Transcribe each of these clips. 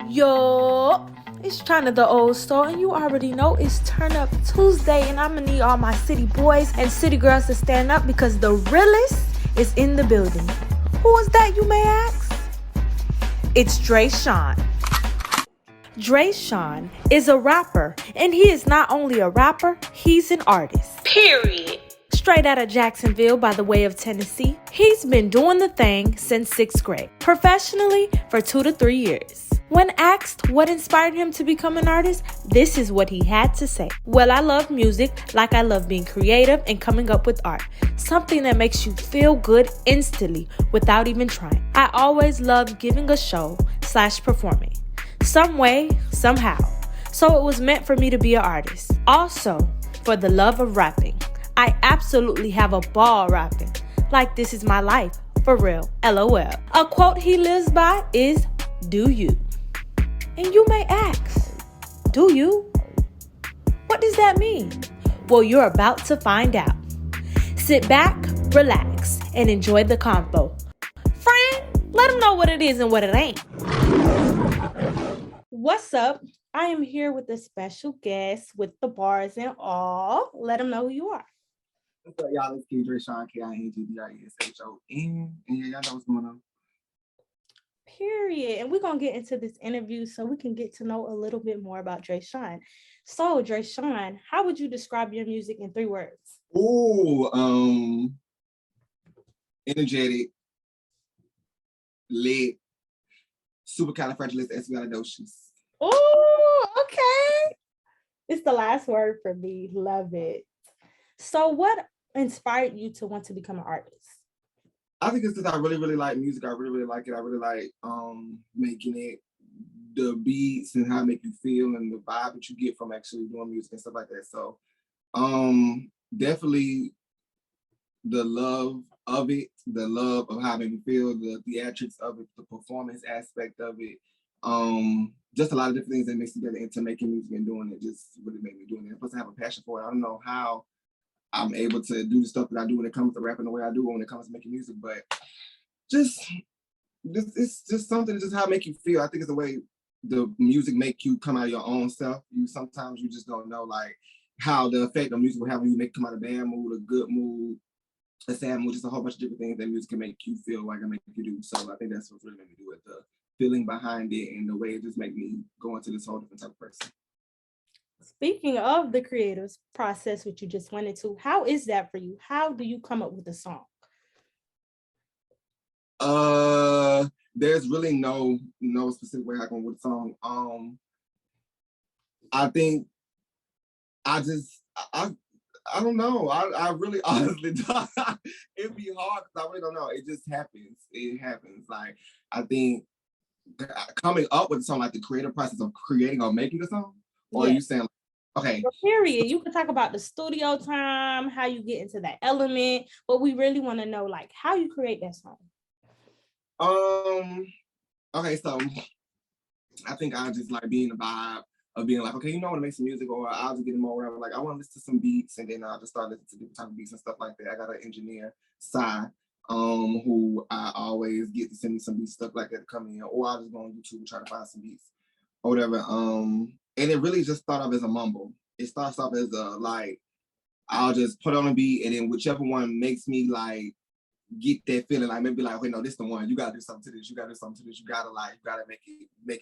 Yo, it's China the Old Soul, and you already know it's Turn Up Tuesday, and I'm gonna need all my city boys and city girls to stand up because the realest is in the building. Who is that, you may ask? It's Dreshon. Dreshon is a rapper, and he is not only a rapper, he's an artist. Period. Straight out of Jacksonville by the way of Tennessee, he's been doing the thing since 6th grade, professionally for 2 to 3 years. When asked what inspired him to become an artist, this is what he had to say. Well, I love music like I love being creative and coming up with art, something that makes you feel good instantly without even trying. I always loved giving a show / performing, some way, somehow. So it was meant for me to be an artist. Also, for the love of rapping. I absolutely have a ball rapping. Like this is my life. For real. LOL. A quote he lives by is, "Do you?" And you may ask, do you? What does that mean? Well, you're about to find out. Sit back, relax, and enjoy the convo. Friend, let them know what it is and what it ain't. What's up? I am here with a special guest with the bars and all. Let them know who you are. What's up, y'all? It's Dreshon, K-I-N-G-D-R-E-S-H-O-N. And y'all know what's going on. Period. And we're going to get into this interview so we can get to know a little bit more about Dreshon. So, Dreshon, how would you describe your music in 3 words? Ooh, energetic, lit, supercalifragilisticexpialidocious. Oh, okay. It's the last word for me. Love it. So what inspired you to want to become an artist? I think it's because I really, really like music. I really, really like it. I really like making it, the beats and how it make you feel and the vibe that you get from actually doing music and stuff like that. So definitely the love of it, the love of how it made me feel, the theatrics of it, the performance aspect of it. Just a lot of different things that mix together into making music and doing it just really made me doing it. Plus I have a passion for it. I don't know how I'm able to do the stuff that I do when it comes to rapping the way I do when it comes to making music, but it's just something that's just how it make you feel. I think it's the way the music make you come out of your own self. Sometimes you just don't know like how the effect of music will have when you make come out of a bad mood, a good mood, a sad mood, just a whole bunch of different things that music can make you feel like and make you do. So I think that's what really made me do it, the feeling behind it and the way it just made me go into this whole different type of person. Speaking of the creative process, which you just went into, how is that for you? How do you come up with a song? There's really no specific way I come with a song. I think I don't know. I really honestly don't. It'd be hard because I really don't know. It just happens. It happens. Like I think coming up with a song, like the creative process of creating or making a song, or are you saying like, okay. Well, period. You can talk about the studio time, how you get into that element, but we really want to know like how you create that song. Okay, so I think I just like being the vibe of being like, okay, you know, I want to make some music, or I'll just get more whatever. Like I want to listen to some beats, and then I'll just start listening to different type of beats and stuff like that. I got an engineer, Sai, who I always get to send me some beats, stuff like that to come in, or I'll just go on YouTube and try to find some beats or whatever. And it really just started off as a mumble. It starts off as a like, I'll just put on a beat, and then whichever one makes me like get that feeling, like maybe like, wait, no, this the one. You gotta do something to this. You gotta do something to this. You gotta make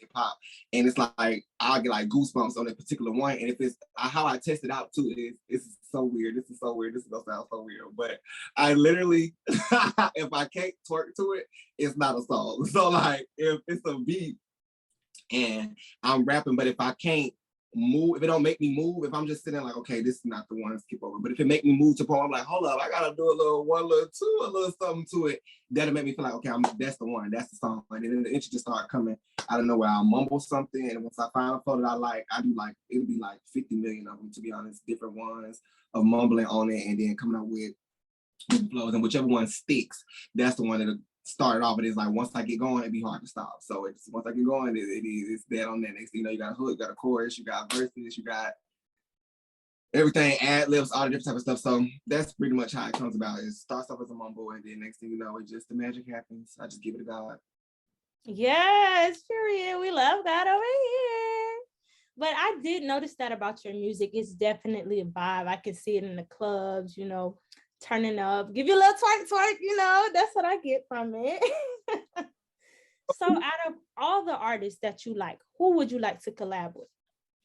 it pop. And it's like I'll get like goosebumps on that particular one. And if it's how I test it out too, it's so weird. This is so weird. This is gonna sound so weird. But I literally, if I can't twerk to it, it's not a song. So like if it's a beat and I'm rapping, but if I can't move, if it don't make me move, if I'm just sitting like, okay, this is not the one to skip over. But if it make me move to point, I'm like, hold up, I gotta do a little two, a little something to it. That'll make me feel like, okay, that's the one, that's the song. And then the intro just start coming out of nowhere. I'll mumble something, and once I find a flow that I like, I do like, it'll be like 50 million of them, to be honest, different ones of mumbling on it, and then coming out with flows, and whichever one sticks, that's the one that'll start it off. But it's like once I get going, it'd be hard to stop. So it's once I get going, it's dead on that. Next thing you know, you got a hook, you got a chorus, you got verses, you got everything, ad libs, all the different type of stuff. So that's pretty much how it comes about. It starts off as a mumble, and then next thing you know, it just the magic happens. I just give it to God. Yes, period. We love God over But I did notice that about your music. It's definitely a vibe. I can see it in the clubs, turning up, give you a little twerk, that's what I get from it. So out of all the artists that you like, who would you like to collab with?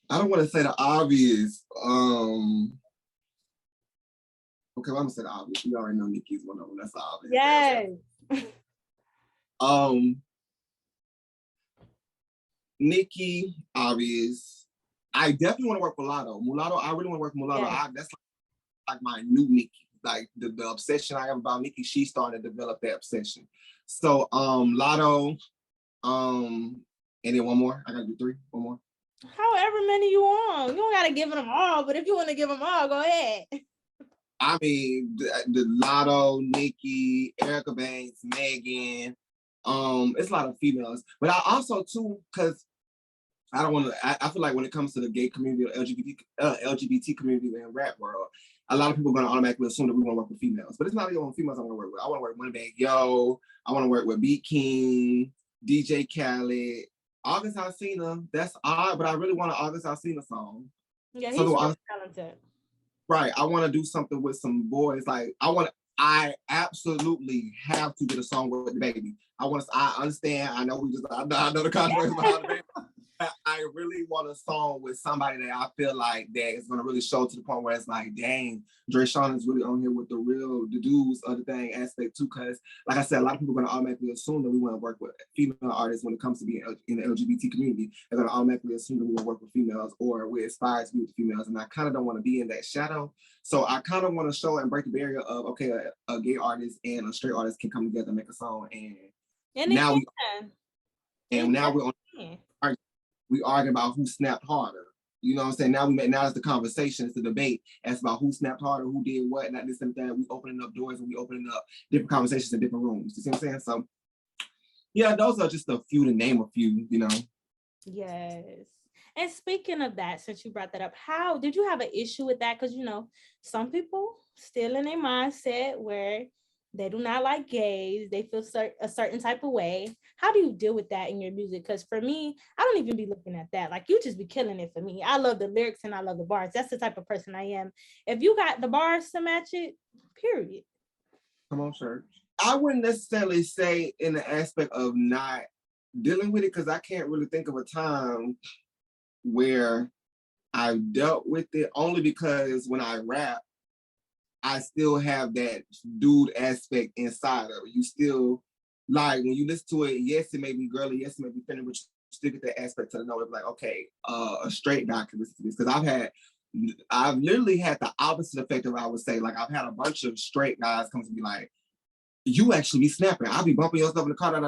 I don't want to say the obvious. Okay, well, I'm gonna say the obvious. You already know Nicki's one of them. That's the obvious. Yes. Nicki, obvious. I definitely want to work with Mulatto. I really want to work with Mulatto. Yes. That's like my new Nicki. Like the obsession I have about Nicki, she started to develop that obsession. So Lotto, and then one more. I gotta do 3. One more. However many you want. You don't gotta give them all, but if you want to give them all, go ahead. I mean, the Lotto, Nicki, Erica Banks, Megan. It's a lot of females, but I also too, because I don't want to. I feel like when it comes to the gay community or LGBT community and rap world, a lot of people are going to automatically assume that we want to work with females, but it's not the only females I want to work with. I want to work with Moneybag Yo. I want to work with Beat King, DJ Khaled, August Alsina. That's odd, but I really want an August Alsina song. Yeah, he's really talented. Right. I want to do something with some boys. Like I absolutely have to get a song with the baby. I understand. I know I know the controversy behind the baby. I really want a song with somebody that I feel like that is going to really show to the point where it's like, dang, Dreshon is really on here with the dudes of the thing aspect too. Because like I said, a lot of people are going to automatically assume that we want to work with female artists when it comes to being in the LGBT community. They're going to automatically assume that we want to work with females or we're inspired to be with females. And I kind of don't want to be in that shadow. So I kind of want to show and break the barrier of, okay, a gay artist and a straight artist can come together and make a song. And now we're on. We arguing about who snapped harder. You know what I'm saying? Now it's the conversation, it's the debate. It's about who snapped harder, who did what, not this and that. We opening up doors and we opening up different conversations in different rooms. You see what I'm saying? So yeah, those are just a few to name a few, Yes. And speaking of that, since you brought that up, how did you have an issue with that? Because some people still in their mindset where they do not like gays. They feel a certain type of way. How do you deal with that in your music? Because for me, I don't even be looking at that. Like, you just be killing it for me. I love the lyrics and I love the bars. That's the type of person I am. If you got the bars to match it, period. Come on, church. I wouldn't necessarily say in the aspect of not dealing with it, because I can't really think of a time where I've dealt with it, only because when I rap, I still have that dude aspect inside of it. You still, like, when you listen to it, yes, it may be girly, yes, it may be feminine, but you still get that aspect to the note of like, okay, a straight guy can listen to this. Because I've literally had the opposite effect of, I would say, like, I've had a bunch of straight guys come to me like, you actually be snapping. I'll be bumping your stuff in the car, this,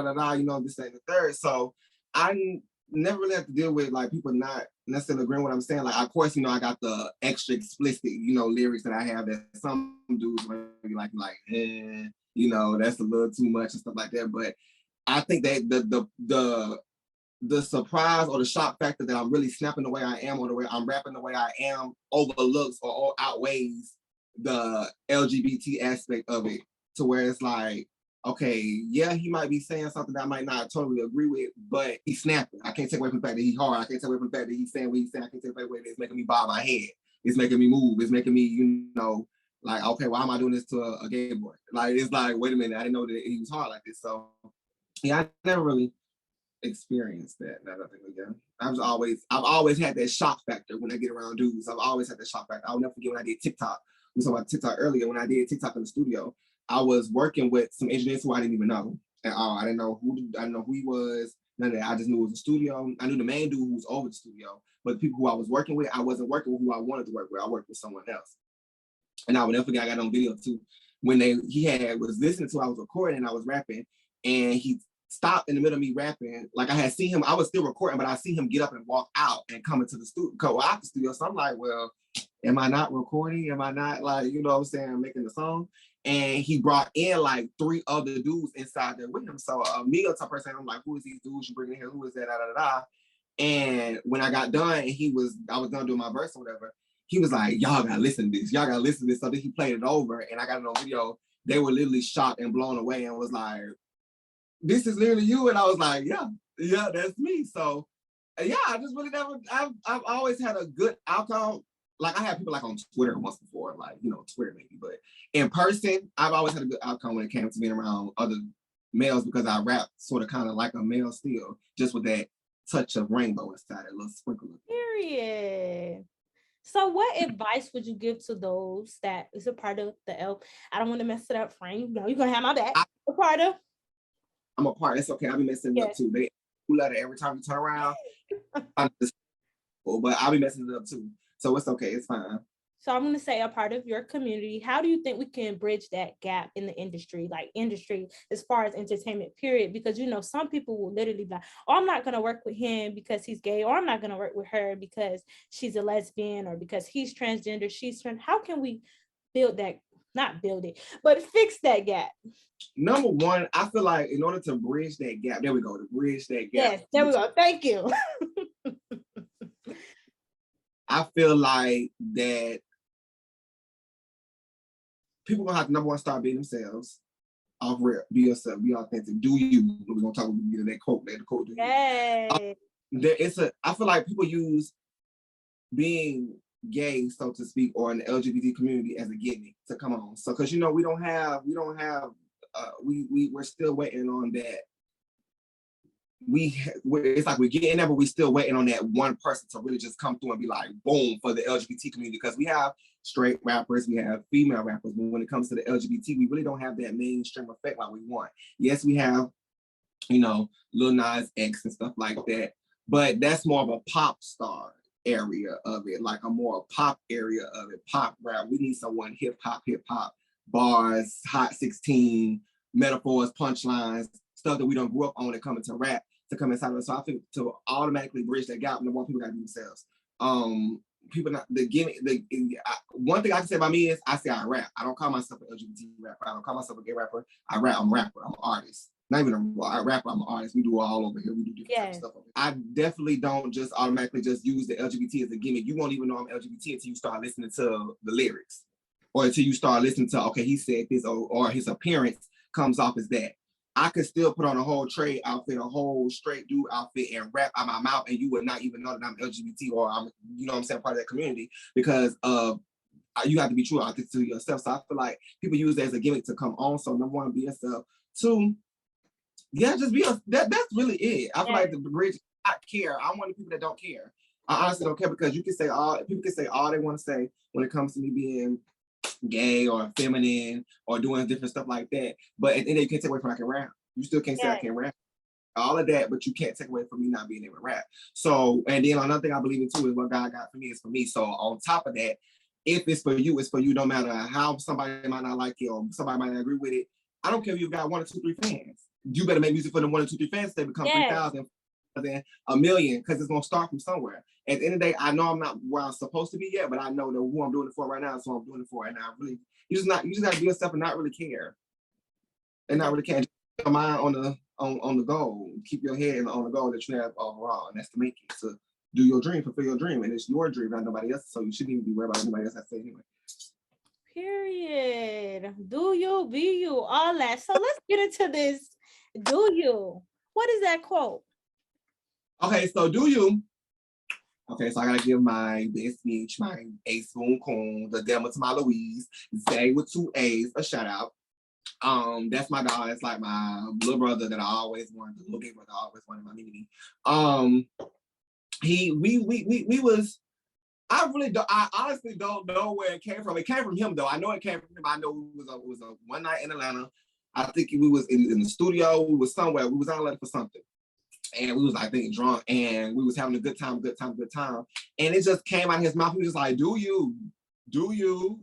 and the third. So I never really have to deal with like people not necessarily agreeing with what I'm saying. Like, of course, I got the extra explicit, lyrics that I have that some dudes might be like, that's a little too much and stuff like that. But I think that the surprise or the shock factor that I'm really snapping the way I am or the way I'm rapping the way I am overlooks or outweighs the LGBT aspect of it, to where it's like, okay, yeah, he might be saying something that I might not totally agree with, but he's snapping. I can't take away from the fact that he's hard. I can't take away from the fact that he's saying what he's saying. I can't take away that it's making me bob my head. It's making me move. It's making me, like, okay, why am I doing this to a gay boy? Like, it's like, wait a minute, I didn't know that he was hard like this. So, yeah, I never really experienced that. Now that I think again, I've always had that shock factor when I get around dudes. I've always had that shock factor. I'll never forget when I did TikTok. We talked about TikTok earlier. When I did TikTok in the studio, I was working with some engineers who I didn't even know at all. I didn't know who he was. None of that. I just knew it was a studio. I knew the main dude who was over the studio, but the people who I was working with, I wasn't working with who I wanted to work with. I worked with someone else. And I would never forget, I got on video too, when he was listening to, I was recording and I was rapping, and he stopped in the middle of me rapping. Like, I had seen him, I was still recording, but I see him get up and walk out and come into the studio, go out the studio. So I'm like, well, am I not recording? Am I not, like, what I'm saying, making the song? And he brought in like 3 other dudes inside there with him. So me, a type person, I'm like, who is these dudes you bringing here? Who is that? Da, da, da. And when I got done and I was done doing my verse or whatever, he was like, y'all gotta listen to this. Y'all gotta listen to this. So then he played it over and I got it on video. They were literally shocked and blown away and was like, this is literally you. And I was like, yeah, that's me. So Yeah, I just really never. I've always had a good outcome. Like I had people like on Twitter once before, like Twitter maybe, but in person, I've always had a good outcome when it came to being around other males because I rap sort of kind of like a male still, just with that touch of rainbow inside, a little sprinkle. Period. So, what advice would you give to those that is a part of the L? I don't want to mess it up, Frank. No, you're gonna have my back. A part of. I'm a part. It's okay. I'll be messing it up too. They letter every time you turn around. But I'll be messing it up too. So it's okay. It's fine. So I'm going to say a part of your community. How do you think we can bridge that gap in the industry, as far as entertainment, period? Because, some people will literally be like, oh, I'm not going to work with him because he's gay, or I'm not going to work with her because she's a lesbian, or because he's transgender, she's trans. How can we build that? Not build it, but fix that gap? Number one, I feel like in order to bridge that gap, there we go, to bridge that gap. Yes, there we go. Thank you. I feel like that people gonna have to, number one, start being themselves. Off rip, be yourself, be authentic, do you. We're gonna talk about that quote. Hey. I feel like people use being gay, so to speak, or in the LGBT community as a gimmick to come on. So because we're still waiting on that. It's like we're getting there, but we're still waiting on that one person to really just come through and be like, boom, for the LGBT community. Because we have straight rappers, we have female rappers, but when it comes to the LGBT, we really don't have that mainstream effect like we want. Yes, we have, Lil Nas X and stuff like that, but that's more of a pop star area of it, like a more pop area of it, pop rap. We need someone hip hop, bars, hot 16, metaphors, punchlines, stuff that we don't grow up on and coming to rap to come inside of it. So I think to automatically bridge that gap, number one, people gotta be themselves. People not the gimmick. One thing I can say about me is I say I rap. I don't call myself an LGBT rapper. I don't call myself a gay rapper. I rap. I'm a rapper. I'm an artist. Not even a rapper. I'm an artist. We do it all over here. We do different types of stuff over here. I definitely don't just automatically just use the LGBT as a gimmick. You won't even know I'm LGBT until you start listening to the lyrics, or until you start listening to, okay, he said this, or his appearance comes off as that. I could still put on a whole trade outfit, a whole straight dude outfit, and rap out my mouth, and you would not even know that I'm LGBT or I'm, part of that community, because you have to be true authentic to yourself. So I feel like people use that as a gimmick to come on. So number one, be yourself. Two, just be that's really it. I feel like the bridge, I care. I'm one of the people that don't care. I honestly don't care, because people can say all they want to say when it comes to me being gay or feminine or doing different stuff like that. But at the end of the day, you can't take away from I can rap. You still can't say I can't rap. All of that, but you can't take away from me not being able to rap. So, and then another thing I believe in too is what God got for me is for me. So on top of that, if it's for you, it's for you, no matter how somebody might not like it or somebody might not agree with it. I don't care if you've got 1 or 2, 3 fans. You better make music for them 1 or 2, 3 fans. They become 3,000, then 1,000,000, because it's gonna start from somewhere. At the end of the day, I know I'm not where I'm supposed to be yet, but I know that who I'm doing it for right now is who I'm doing it for. And I really, you just gotta be yourself and not really care. And not really care. Keep your mind on the goal. Keep your head on the goal that you have overall, and that's to make it, to do your dream, fulfill your dream, and it's your dream, not nobody else. So you shouldn't even be worried about anybody else. I say anyway. Period. Do you, be you, all that. So let's get into this. Do you? What is that quote? Okay, so do you? Okay, so I gotta give my best speech, my A Spoon Coon, the demo to my Louise, Zay with 2 A's, a shout out. That's my dog. It's like my little brother that I always wanted, the little gay brother I always wanted in my mini. We was. I honestly don't know where it came from. It came from him though. I know it came from him. I know it was a one night in Atlanta. I think we was in the studio. We was somewhere. We was out Atlanta for something. And we was, I think, drunk, and we was having a good time. And it just came out of his mouth. He was just like, do you?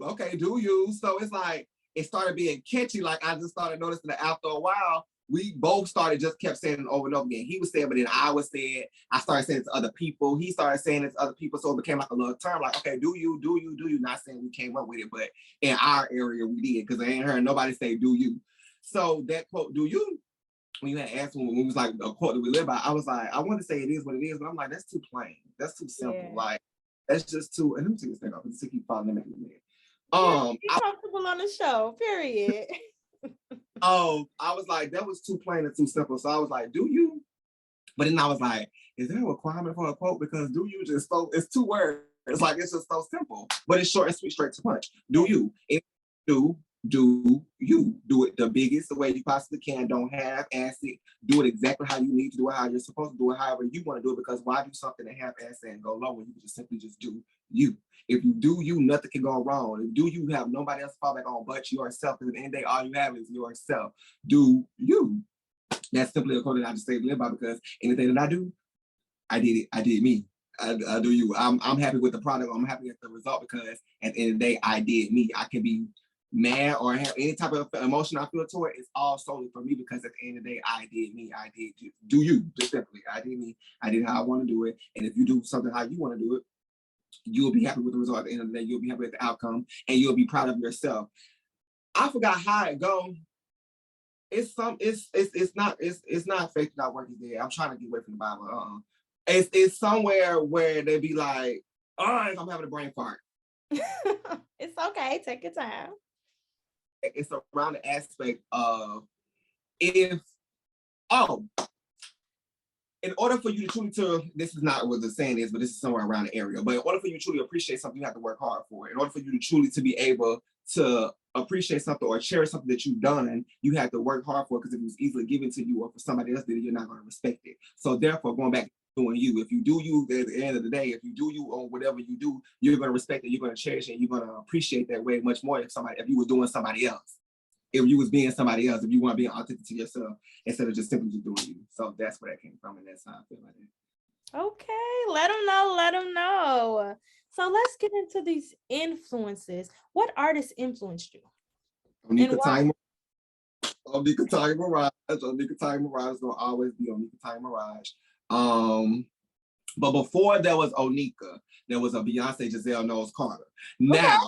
Okay, do you? So it's like, it started being catchy. Like, I just started noticing that after a while, we both just kept saying it over and over again. He was saying, but then I was saying, I started saying it to other people. He started saying it to other people. So it became like a little term, like, okay, do you? Not saying we came up with it, but in our area we did, because I ain't heard nobody say, do you? So that quote, do you? When you had asked me, when it was like a quote that we live by, I was like, I want to say it is what it is, but I'm like, that's too plain. That's too simple. Yeah. Like, that's just too, and let me take this thing off, because it keep falling and making me mad. Be comfortable on the show, period. I was like, that was too plain and too simple. So I was like, do you? But then I was like, is there a requirement for a quote? Because do you just so it's 2 words. It's like it's just so simple, but it's short and sweet, straight to punch. Do you? If you do you do it the biggest the way you possibly can? Don't have ass it. Do it exactly how you need to do it, how you're supposed to do it, however you want to do it. Because why do something that have ass and go low when you can just simply just do you? If you do you, nothing can go wrong. If do you have nobody else to fall back on but yourself. Because at the end of the day, all you have is yourself. Do you? That's simply a quote that I just say live by, because anything that I do, I did it. I did me. I do you. I'm happy with the product. I'm happy with the result, because at the end of the day, I did me. I can be mad or have any type of emotion I feel toward it. It's all solely for me, because at the end of the day, I did me. I did you. Do you. Just simply. I did me. I did how I want to do it. And if you do something how you want to do it, you'll be happy with the result at the end of the day. You'll be happy with the outcome, and you'll be proud of yourself. I forgot how it goes. It's not faith not working there. I'm trying to get away from the Bible. It's somewhere where they be like, all right, I'm having a brain fart. It's okay. Take your time. It's around the aspect of in order for you to truly this is not what the saying is, but this is somewhere around the area. But in order for you to truly appreciate something, you have to work hard for it. In order for you to truly to be able to appreciate something or cherish something that you've done, you have to work hard for it, because if it was easily given to you or for somebody else did it, you're not going to respect it. So therefore, going back to doing you, if you do you at the end of the day, if you do you on whatever you do, you're going to respect it, you're going to cherish it, and you're going to appreciate that way much more if you were doing somebody else. If you was being somebody else, if you want to be authentic to yourself instead of just simply just doing you. So that's where that came from, and that's how I feel like it. Okay, let them know. So let's get into these influences. What artists influenced you? Onika Tanya Mirage. Onika Tanya Mirage is gonna always be Onika Tanya Mirage. But before there was Onika, there was a Beyonce Giselle Knowles Carter. Now,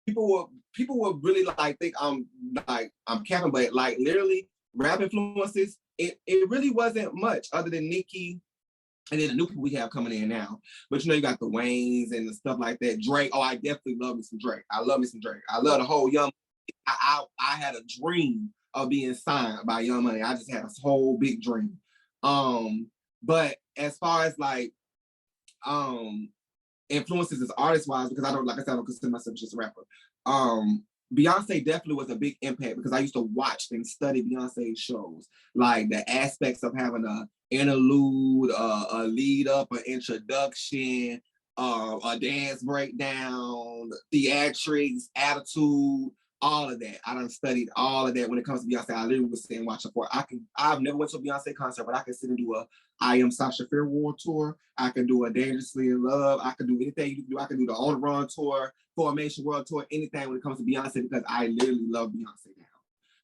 people will really like think I'm capping, but like literally rap influences, it really wasn't much other than Nicki and then the new people we have coming in now. But you got the Waynes and the stuff like that. Drake, I definitely love me some Drake. I love me some Drake. I love the whole Young. I had a dream of being signed by Young Money. I just had a whole big dream. But as far as like influences as artist wise, because I don't consider myself just a rapper. Beyonce definitely was a big impact, because I used to watch and study Beyonce shows, like the aspects of having a interlude, a lead up, an introduction, a dance breakdown, theatrics, attitude, all of that. I done studied all of that when it comes to Beyonce. I literally was sitting watching for it. I've never went to a Beyonce concert, but I can sit and do a I Am Sasha Fierce World Tour. I can do a Dangerously in Love. I can do anything you can do. I can do the On the Run Tour, Formation World Tour, anything when it comes to Beyonce, because I literally love Beyonce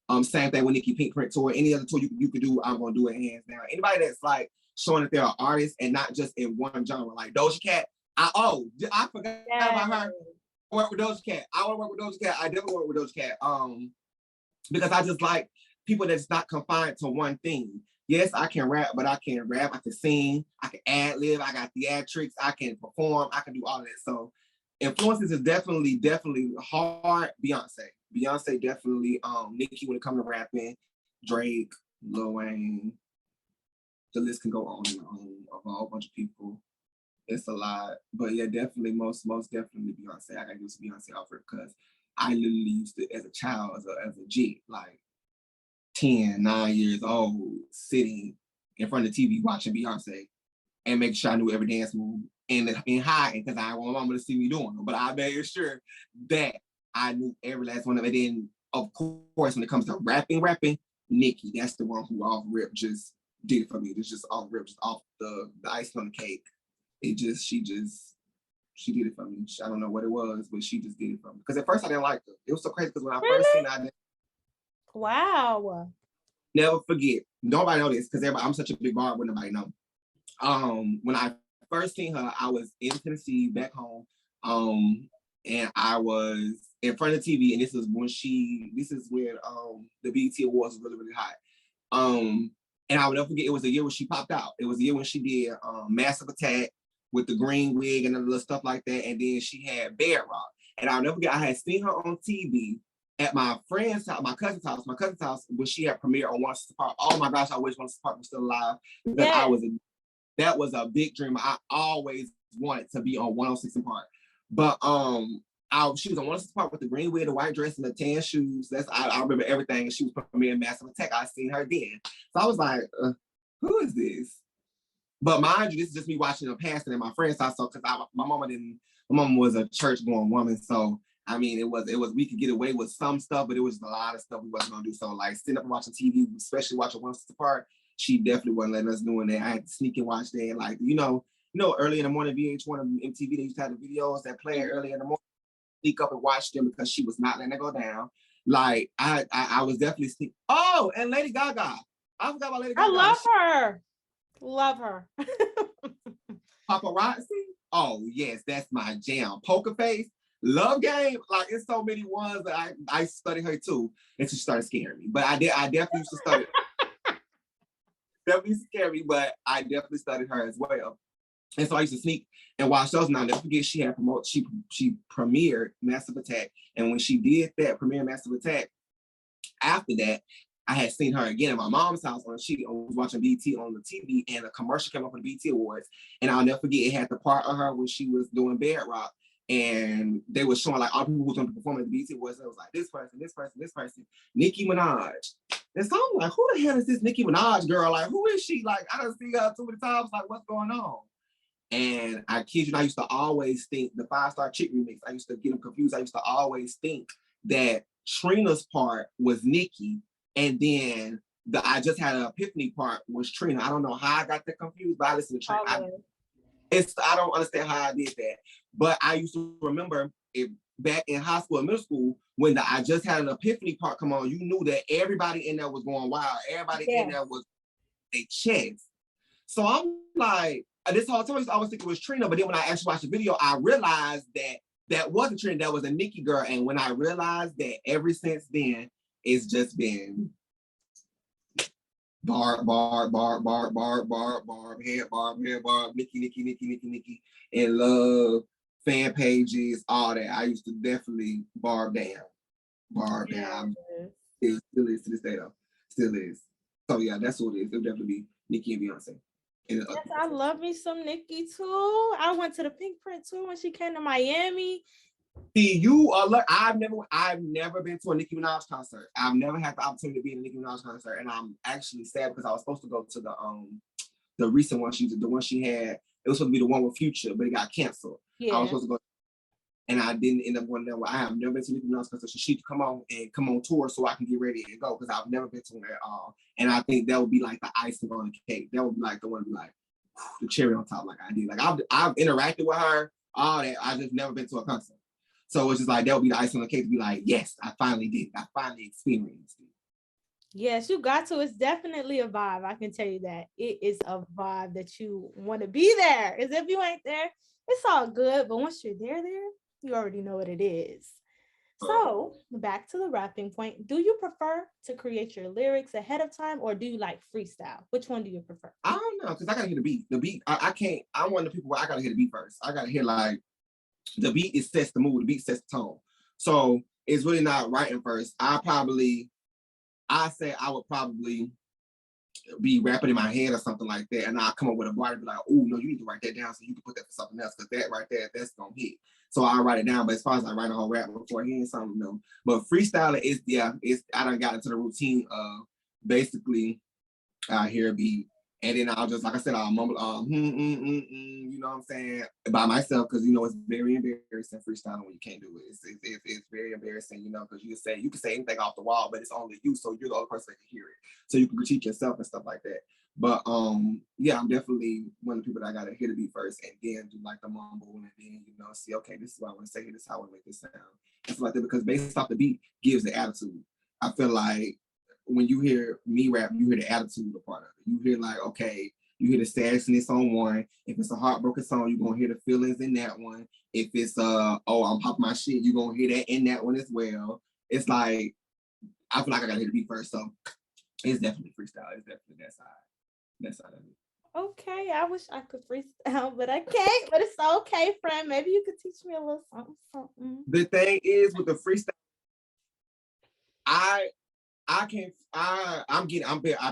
now. Same thing with Nicki Pink Print Tour. Any other tour you could do, I'm gonna do it hands down. Anybody that's like showing that they're an artist and not just in one genre, like Doja Cat. I forgot about her. I work with Doja Cat. I want to work with Doja Cat. I definitely work with Doja Cat. Because I just like people that's not confined to one thing. Yes, I can rap, but I can rap. I can sing. I can ad lib. I got theatrics. I can perform. I can do all of that. So influences is definitely hard. Beyonce definitely. Nicki when it comes to rapping. Drake, Lil Wayne. The list can go on and on of a whole bunch of people. It's a lot, but yeah, definitely most definitely Beyonce. I gotta give some Beyonce off her, because I literally used to, as a child, as a jit, like 9 years old, sitting in front of the TV watching Beyonce and making sure I knew every dance move and hiding, because I want my mama to see me doing them. But I made sure that I knew every last one of it. And then, of course, when it comes to rapping, Nicki, that's the one who off rip just did it for me. It's just off rip, just off the icing on the cake. She did it for me. I don't know what it was, but she just did it for me. Because at first I didn't like her. It was so crazy, because when I first seen her, I didn't. Wow. Never forget. Nobody know this, because I'm such a big bar when nobody know. When I first seen her, I was in Tennessee back home. And I was in front of the TV, and this is when the BET Awards was really, really hot. And I would never forget, it was the year when she popped out. It was the year when she did Massive Attack with the green wig and the little stuff like that. And then she had Bedrock. And I'll never forget, I had seen her on TV at my friend's house, my cousin's house, when she had premiered on Once Upon a Park. Oh my gosh, I wish Once Upon a Park was still alive, because I was that was a big dream. I always wanted to be on 106 in Park. But she was on 106 Park with the green wig, the white dress, and the tan shoes. I remember everything. And she was premiering Massive Attack. I seen her then. So I was like, who is this? But mind you, this is just me watching them passing, and my friends I saw because my mama was a church going woman. So I mean, it was we could get away with some stuff, but it was a lot of stuff we wasn't gonna do. So like sitting up and watching TV, especially watching 106 Park, she definitely wasn't letting us doing that. I had to sneak and watch that. Like, early in the morning, VH1 and MTV, they used to have the videos that play early in the morning. Sneak up and watch them because she was not letting it go down. Like, I was definitely sneak. Oh, and Lady Gaga. I forgot about Lady Gaga. I love her. Paparazzi? Oh, yes, that's my jam. Poker Face, Love Game. Like, it's so many ones that I studied her too. And she started scaring me. But I definitely used to study. Definitely scary, but I definitely studied her as well. And so I used to sneak and watch those. Now, never forget, she premiered Massive Attack. And when she did that, premiere Massive Attack, after that, I had seen her again at my mom's house when she was watching BT on the TV, and a commercial came up for the BT Awards. And I'll never forget, it had the part of her when she was doing Bedrock. And they were showing like all people who was going to perform at the BT Awards. It was like this person, Nicki Minaj. And so I'm like, who the hell is this Nicki Minaj girl? Like, who is she? Like, I done see her too many times. Like, what's going on? And I kid you, I used to always think the 5-Star Chick remix, I used to get them confused. I used to always think that Trina's part was Nicki, and then the I Just Had an Epiphany part was Trina. I don't know how I got that confused, but I listened to Trina. I don't understand how I did that. But I used to remember it back in high school and middle school, when the I Just Had an Epiphany part come on, you knew that everybody in there was going wild. Everybody in there was a chest. So I'm like, this whole time I always think it was Trina, but then when I actually watched the video, I realized that wasn't Trina, that was a Nicki girl. And when I realized that, ever since then, it's just been Barb, Nicki, and Love, fan pages, all that. I used to definitely Barb down. It still is to this day though. Still is. So yeah, that's what it is. It'll definitely be Nicki and Beyonce. Yes, I love me some Nicki too. I went to the Pink Print too when she came to Miami. See, you are lucky. I've never been to a Nicki Minaj concert. I've never had the opportunity to be in a Nicki Minaj concert, and I'm actually sad because I was supposed to go to the recent one. The one she had. It was supposed to be the one with Future, but it got canceled. Yeah. I was supposed to go, and I didn't end up going there. I have never been to a Nicki Minaj concert. So she could come on tour so I can get ready and go, because I've never been to one at all. And I think that would be like the icing on the cake. That would be like the one, like the cherry on top, like I did. Like I've interacted with her, all that. I've just never been to a concert. So it's just like, that would be the icing on the cake to be like, yes, I finally did. I finally experienced it. Yes, you got to. It's definitely a vibe. I can tell you that. It is a vibe that you want to be there. As if you ain't there, it's all good. But once you're there, you already know what it is. So back to the wrapping point. Do you prefer to create your lyrics ahead of time, or do you like freestyle? Which one do you prefer? I don't know, because I got to hear the beat. The beat, I can't. I'm one of the people where I got to hear the beat first. I got to hear like, the beat sets the mood, the beat sets the tone. So it's really not writing first. I say I would probably be rapping in my head or something like that, and I'll come up with a bar and be like, oh no, you need to write that down so you can put that for something else, because that right there, that's gonna hit. So I'll write it down. But as far as I write a whole rap before hearing something, no. But freestyling is, I done got into the routine of basically I hear a beat, and then I'll just, like I said, I'll mumble, you know what I'm saying, by myself, because it's very embarrassing freestyling when you can't do it. It's very embarrassing, because you can say anything off the wall, but it's only you, so you're the only person that can hear it. So you can critique yourself and stuff like that. But yeah, I'm definitely one of the people that I gotta hear the beat first, and then do like the mumble, and then see, okay, this is what I want to say, this is how I want to make this sound, and stuff like that. Because based off the beat gives the attitude. I feel like when you hear me rap, you hear the attitude of part of it. You hear like, okay, you hear the sadness on one. If it's a heartbroken song, you're gonna hear the feelings in that one. If it's I'm popping my shit, you're gonna hear that in that one as well. It's like, I feel like I gotta hear the beat first. So it's definitely freestyle. It's definitely that side. That side of it. Okay, I wish I could freestyle, but I can't. But it's okay, friend. Maybe you could teach me a little something. The thing is with the freestyle, I I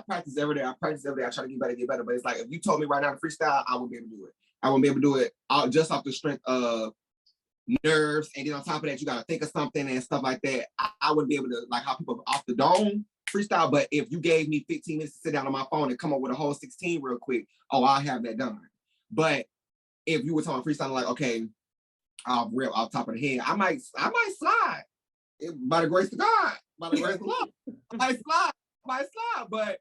practice every day. I try to get better. But it's like, if you told me right now to freestyle, I wouldn't be able to do it. I wouldn't be able to do it just off the strength of nerves. And then on top of that, you got to think of something and stuff like that. I wouldn't be able to, like how people off the dome freestyle. But if you gave me 15 minutes to sit down on my phone and come up with a whole 16 real quick, I'll have that done. But if you were talking freestyle, like, okay, I'll rip off top of the head, I might slide. By the grace of God, by the grace of love, I might slide, but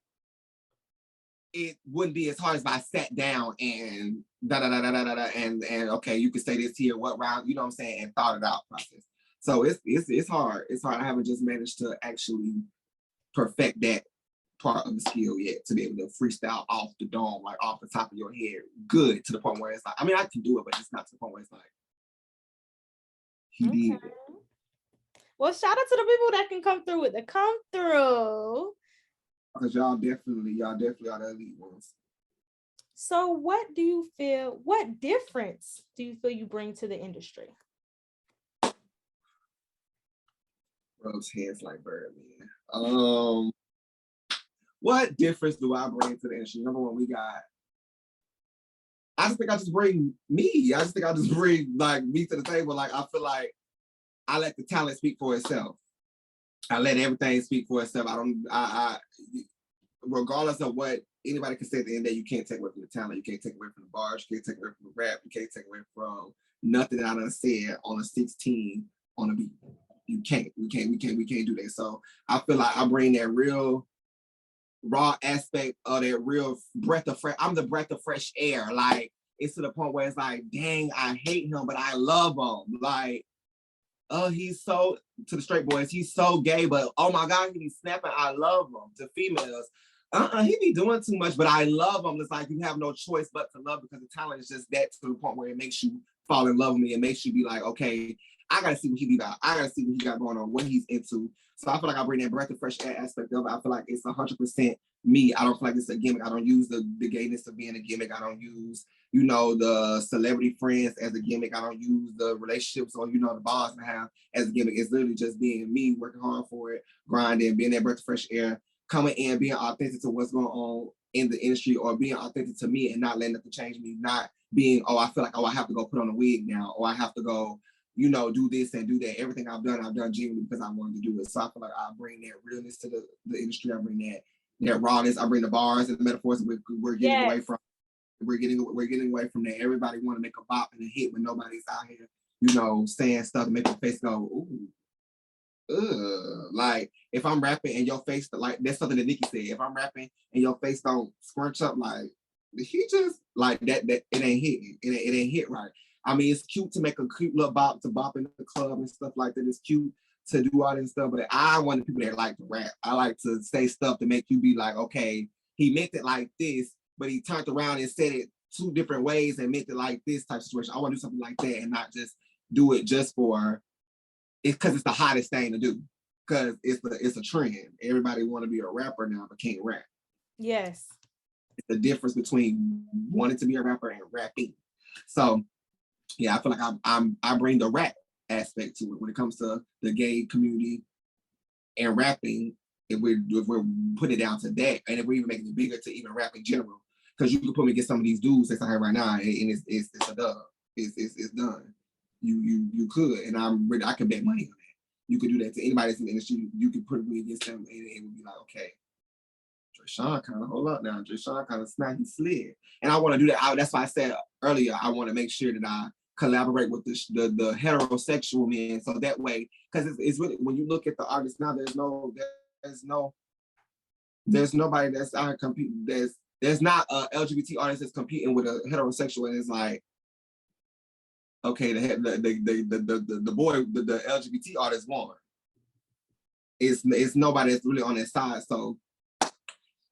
it wouldn't be as hard as if I sat down and and okay, you can say this here, what round, you know what I'm saying, and thought it out process. So it's hard. It's hard. I haven't just managed to actually perfect that part of the skill yet, to be able to freestyle off the dome, like off the top of your head, good, to the point where it's like, I mean, I can do it, but it's not to the point where it's like, he did it. Well, shout out to the people that can come through with the come through. Because y'all definitely are the elite ones. So what difference do you feel you bring to the industry? Rubs heads like Birdman. What difference do I bring to the industry? Number one, I just think I just bring me. I just think I just bring like me to the table. Like, I feel like I let the talent speak for itself. I let everything speak for itself. I regardless of what anybody can say at the end of the day, you can't take away from the talent. You can't take away from the bars. You can't take away from the rap. You can't take away from nothing that I done said on a 16 on a beat. You can't. We can't do that. So I feel like I bring that real raw aspect of that real breath of fresh. I'm the breath of fresh air. Like, it's to the point where it's like, dang, I hate him, but I love him. Like, oh, he's so, to the straight boys, he's so gay, but oh my God, he be snapping, I love him. To females, he be doing too much, but I love him. It's like, you have no choice but to love, because the talent is just that, to the point where it makes you fall in love with me. It makes you be like, okay, I gotta see what he be about. I gotta see what he got going on, what he's into. So I feel like I bring that breath of fresh air aspect of it. I feel like it's 100% me. I don't feel like it's a gimmick. I don't use the gayness of being a gimmick. I don't use, the celebrity friends as a gimmick. I don't use the relationships or, the bars I have as a gimmick. It's literally just being me, working hard for it, grinding, being that breath of fresh air, coming in, being authentic to what's going on in the industry, or being authentic to me and not letting it change me, not being, I feel like, I have to go put on a wig now, or I have to go, do this and do that. Everything I've done genuinely because I wanted to do it. So I feel like I bring that realness to the industry. I bring that rawness. I bring the bars and the metaphors we're getting away from. We're getting away from that. Everybody want to make a bop and a hit, but nobody's out here, saying stuff to make your face go, ooh. Like, if I'm rapping and your face, like, that's something that Nikki said. If I'm rapping and your face don't scrunch up, like, he just, like, that it ain't hitting. It ain't hit right. I mean, it's cute to make a cute little bop to bop in the club and stuff like that. It's cute to do all this stuff, but I want the people that like to rap. I like to say stuff to make you be like, okay, he meant it like this, but he turned around and said it two different ways and meant it like this type of situation. I want to do something like that and not just do it just for it because it's the hottest thing to do. Because it's a trend. Everybody want to be a rapper now, but can't rap. Yes. It's the difference between wanting to be a rapper and rapping. So yeah, I feel like I bring the rap aspect to it when it comes to the gay community and rapping. If we're putting it down to that, and if we're even making it bigger to even rap in general, because you can put me against some of these dudes that's out here right now, and it's a dub. It's done. You could, and I can bet money on that. You could do that to anybody that's in the industry. You could put me against them, and it would be like, okay, Dreshon kind of hold up now. Dreshon kind of smack and slid, and I want to do that. That's why I said earlier, I want to make sure that I collaborate with the heterosexual men, so that way, because it's really, when you look at the artists now, there's nobody that's out here competing. There's not a LGBT artist that's competing with a heterosexual, and it's like, okay, the boy, the LGBT artist won. It's nobody that's really on that side. So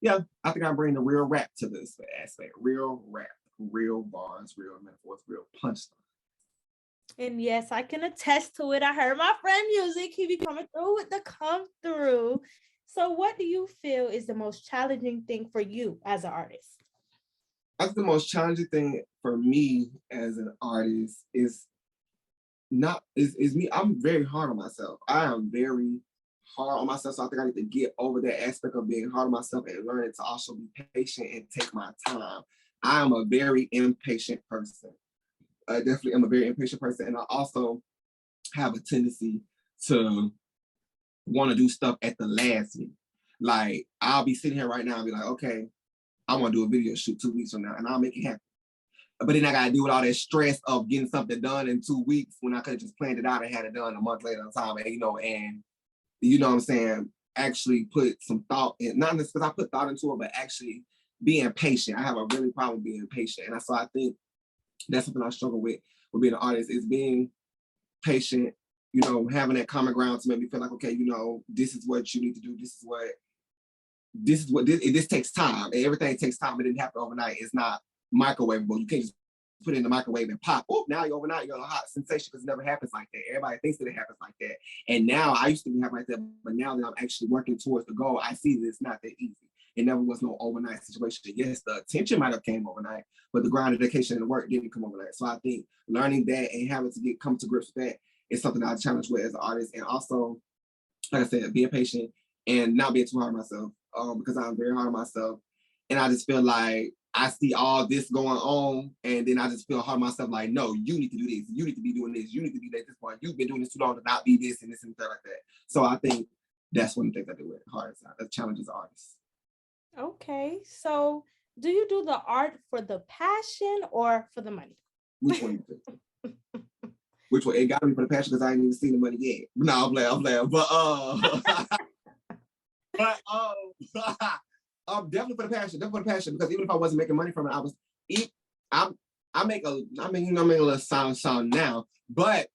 yeah, I think I bring the real rap to this aspect. Real rap, real bars, real metaphors, real punchlines. And yes, I can attest to it. I heard my friend Music. He be coming through with the come through. So what do you feel is the most challenging thing for you as an artist? I think the most challenging thing for me as an artist is me. I'm very hard on myself. I am very hard on myself. So I think I need to get over that aspect of being hard on myself and learning to also be patient and take my time. I am a very impatient person. I definitely am a very impatient person. And I also have a tendency to want to do stuff at the last minute. Like, I'll be sitting here right now and be like, okay, I want to do a video shoot 2 weeks from now, and I'll make it happen. But then I got to deal with all that stress of getting something done in 2 weeks when I could have just planned it out and had it done a month later on time. And, you know what I'm saying, actually put some thought in, not just because I put thought into it, but actually being patient. I have a really problem being patient. And so I think that's something I struggle with being an artist, is being patient, having that common ground to make me feel like, okay, this is what you need to do. This takes time. And everything takes time. It didn't happen overnight. It's not microwavable. You can't just put it in the microwave and pop. Oh, now you're overnight, you're a hot sensation, because it never happens like that. Everybody thinks that it happens like that. And now, I used to be happy like that, but now that I'm actually working towards the goal, I see that it's not that easy. It never was no overnight situation. Yes, the attention might have came overnight, but the grind, dedication, and the work didn't come overnight. So I think learning that and having to come to grips with that is something I challenge with as an artist. And also, like I said, being patient and not being too hard on myself, because I'm very hard on myself. And I just feel like I see all this going on, and then I just feel hard on myself, like, no, you need to do this. You need to be doing this. You need to be at this point. You've been doing this too long to not be this and this and that like that. So I think that's one of the things I do with hard side. That challenges artists. Okay. So do you do the art for the passion or for the money? Which one you think? Which one? It got to be for the passion, because I ain't even seen the money yet. No, I'm playing. But definitely for the passion. Because even if I wasn't making money from it, I make a little sound now. But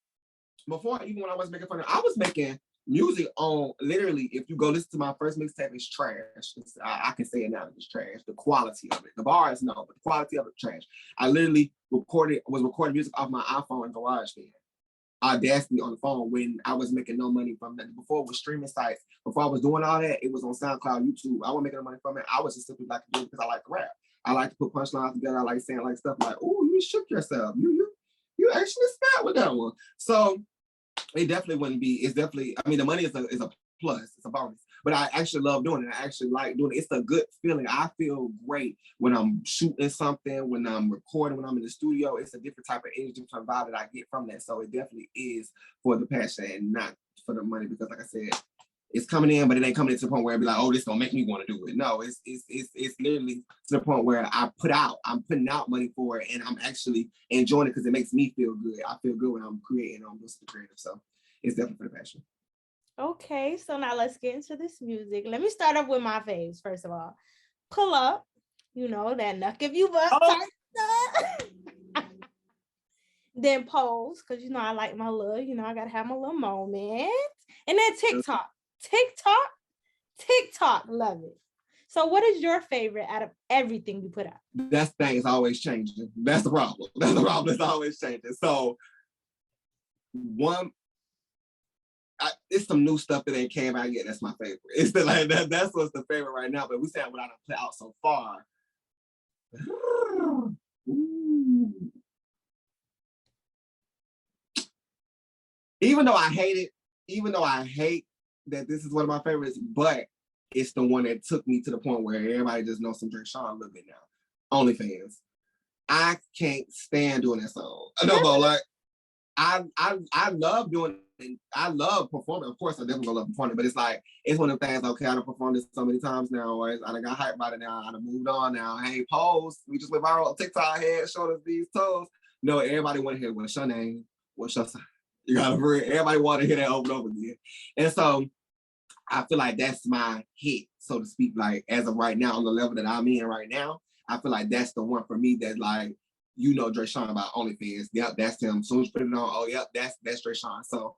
before, even when I wasn't making fun of it, I was making music on, literally, if you go listen to my first mixtape, it's trash. I can say it now, it's trash. The quality of it. The bars, no, but the quality of it, trash. I literally was recording music off my iPhone in GarageBand. Audacity on the phone when I was making no money from that. Before it was streaming sites, before I was doing all that, it was on SoundCloud, YouTube. I wasn't making no money from it. I was just simply like to do it because I like to rap. I like to put punchlines together. I like saying like stuff like, "Oh, you shook yourself. You actually snapped with that one." So it definitely wouldn't be. It's definitely. I mean, the money is a plus. It's a bonus. But I actually love doing it. I actually like doing it. It's a good feeling. I feel great when I'm shooting something, when I'm recording, when I'm in the studio. It's a different type of energy, different vibe that I get from that. So it definitely is for the passion and not for the money, because like I said, it's coming in, but it ain't coming to the point where it'd be like, oh, this gonna make me want to do it. No, it's literally to the point where I'm putting out money for it, and I'm actually enjoying it because it makes me feel good. I feel good when I'm creating, I'm just creative. So it's definitely for the passion. Okay, so now let's get into this music. Let me start off with my faves, first of all. Pull Up, that Nuck If You Buck type. Then Pose, because I like my little, I gotta have my little moment. And then TikTok, love it. So what is your favorite out of everything you put out? That thing is always changing. That's the problem. It's always changing. So it's some new stuff that ain't came out yet. That's my favorite. It's like that. That's what's the favorite right now. But we saying what I done put out so far. Even though I hate that this is one of my favorites, but it's the one that took me to the point where everybody just knows some Dreshon a little bit now. OnlyFans. I can't stand doing that song. No, but like I love doing it. I love performing. Of course, I definitely love performing, but it's one of the things, okay, I done performed this so many times now, or I done got hyped about it now, I done moved on now. Hey, Pose, we just went viral on TikTok, head, shoulders, these toes. No, everybody want to hear what's your name, what's your sign. You gotta read. Everybody want to hear that over and over again. And so I feel like that's my hit, so to speak. Like, as of right now, on the level that I'm in right now, I feel like that's the one for me that's like, Dreshon about OnlyFans. Yep, that's him. As soon as you put it on, oh, yep, that's Dreshon. So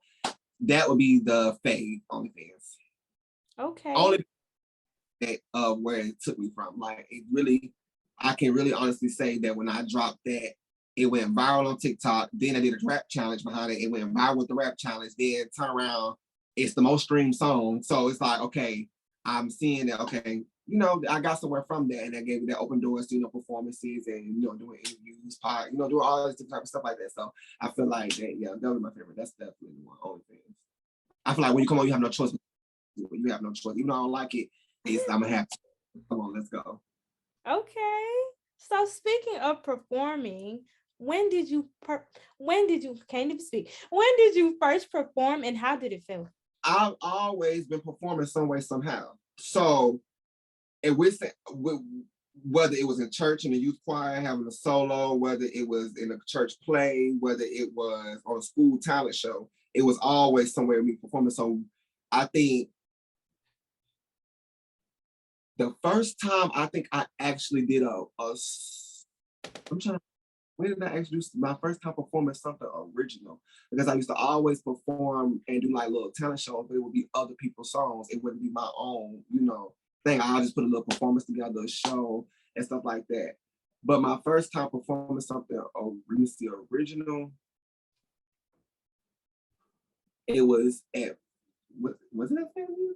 that would be the fave, OnlyFans. Okay. Only that where it took me from. Like, I can really honestly say that when I dropped that, it went viral on TikTok. Then I did a rap challenge behind it. It went viral with the rap challenge. Then turn around, it's the most streamed song. So it's like, okay, I'm seeing that, okay, I got somewhere from that, and that gave me that open doors to, performances and, doing interviews, doing all this type of stuff like that. So I feel like that, yeah, that was my favorite. That's definitely the one, OnlyFans. I feel like when you come on, you have no choice. do it. You have no choice. Even though I don't like it, I'm gonna have to. Come on, let's go. Okay. So speaking of performing, when did you can't even speak? When did you first perform and how did it feel? I've always been performing some way, somehow. So, and whether it was in church in the youth choir having a solo, whether it was in a church play, whether it was on a school talent show, it was always somewhere me performing. So I think the first time I think I actually did when did I actually do my first time performing something original? Because I used to always perform and do like little talent shows, but it would be other people's songs. It wouldn't be my own, thing. I'll just put a little performance together, a show and stuff like that. But my first time performing something original, it was at was it at family?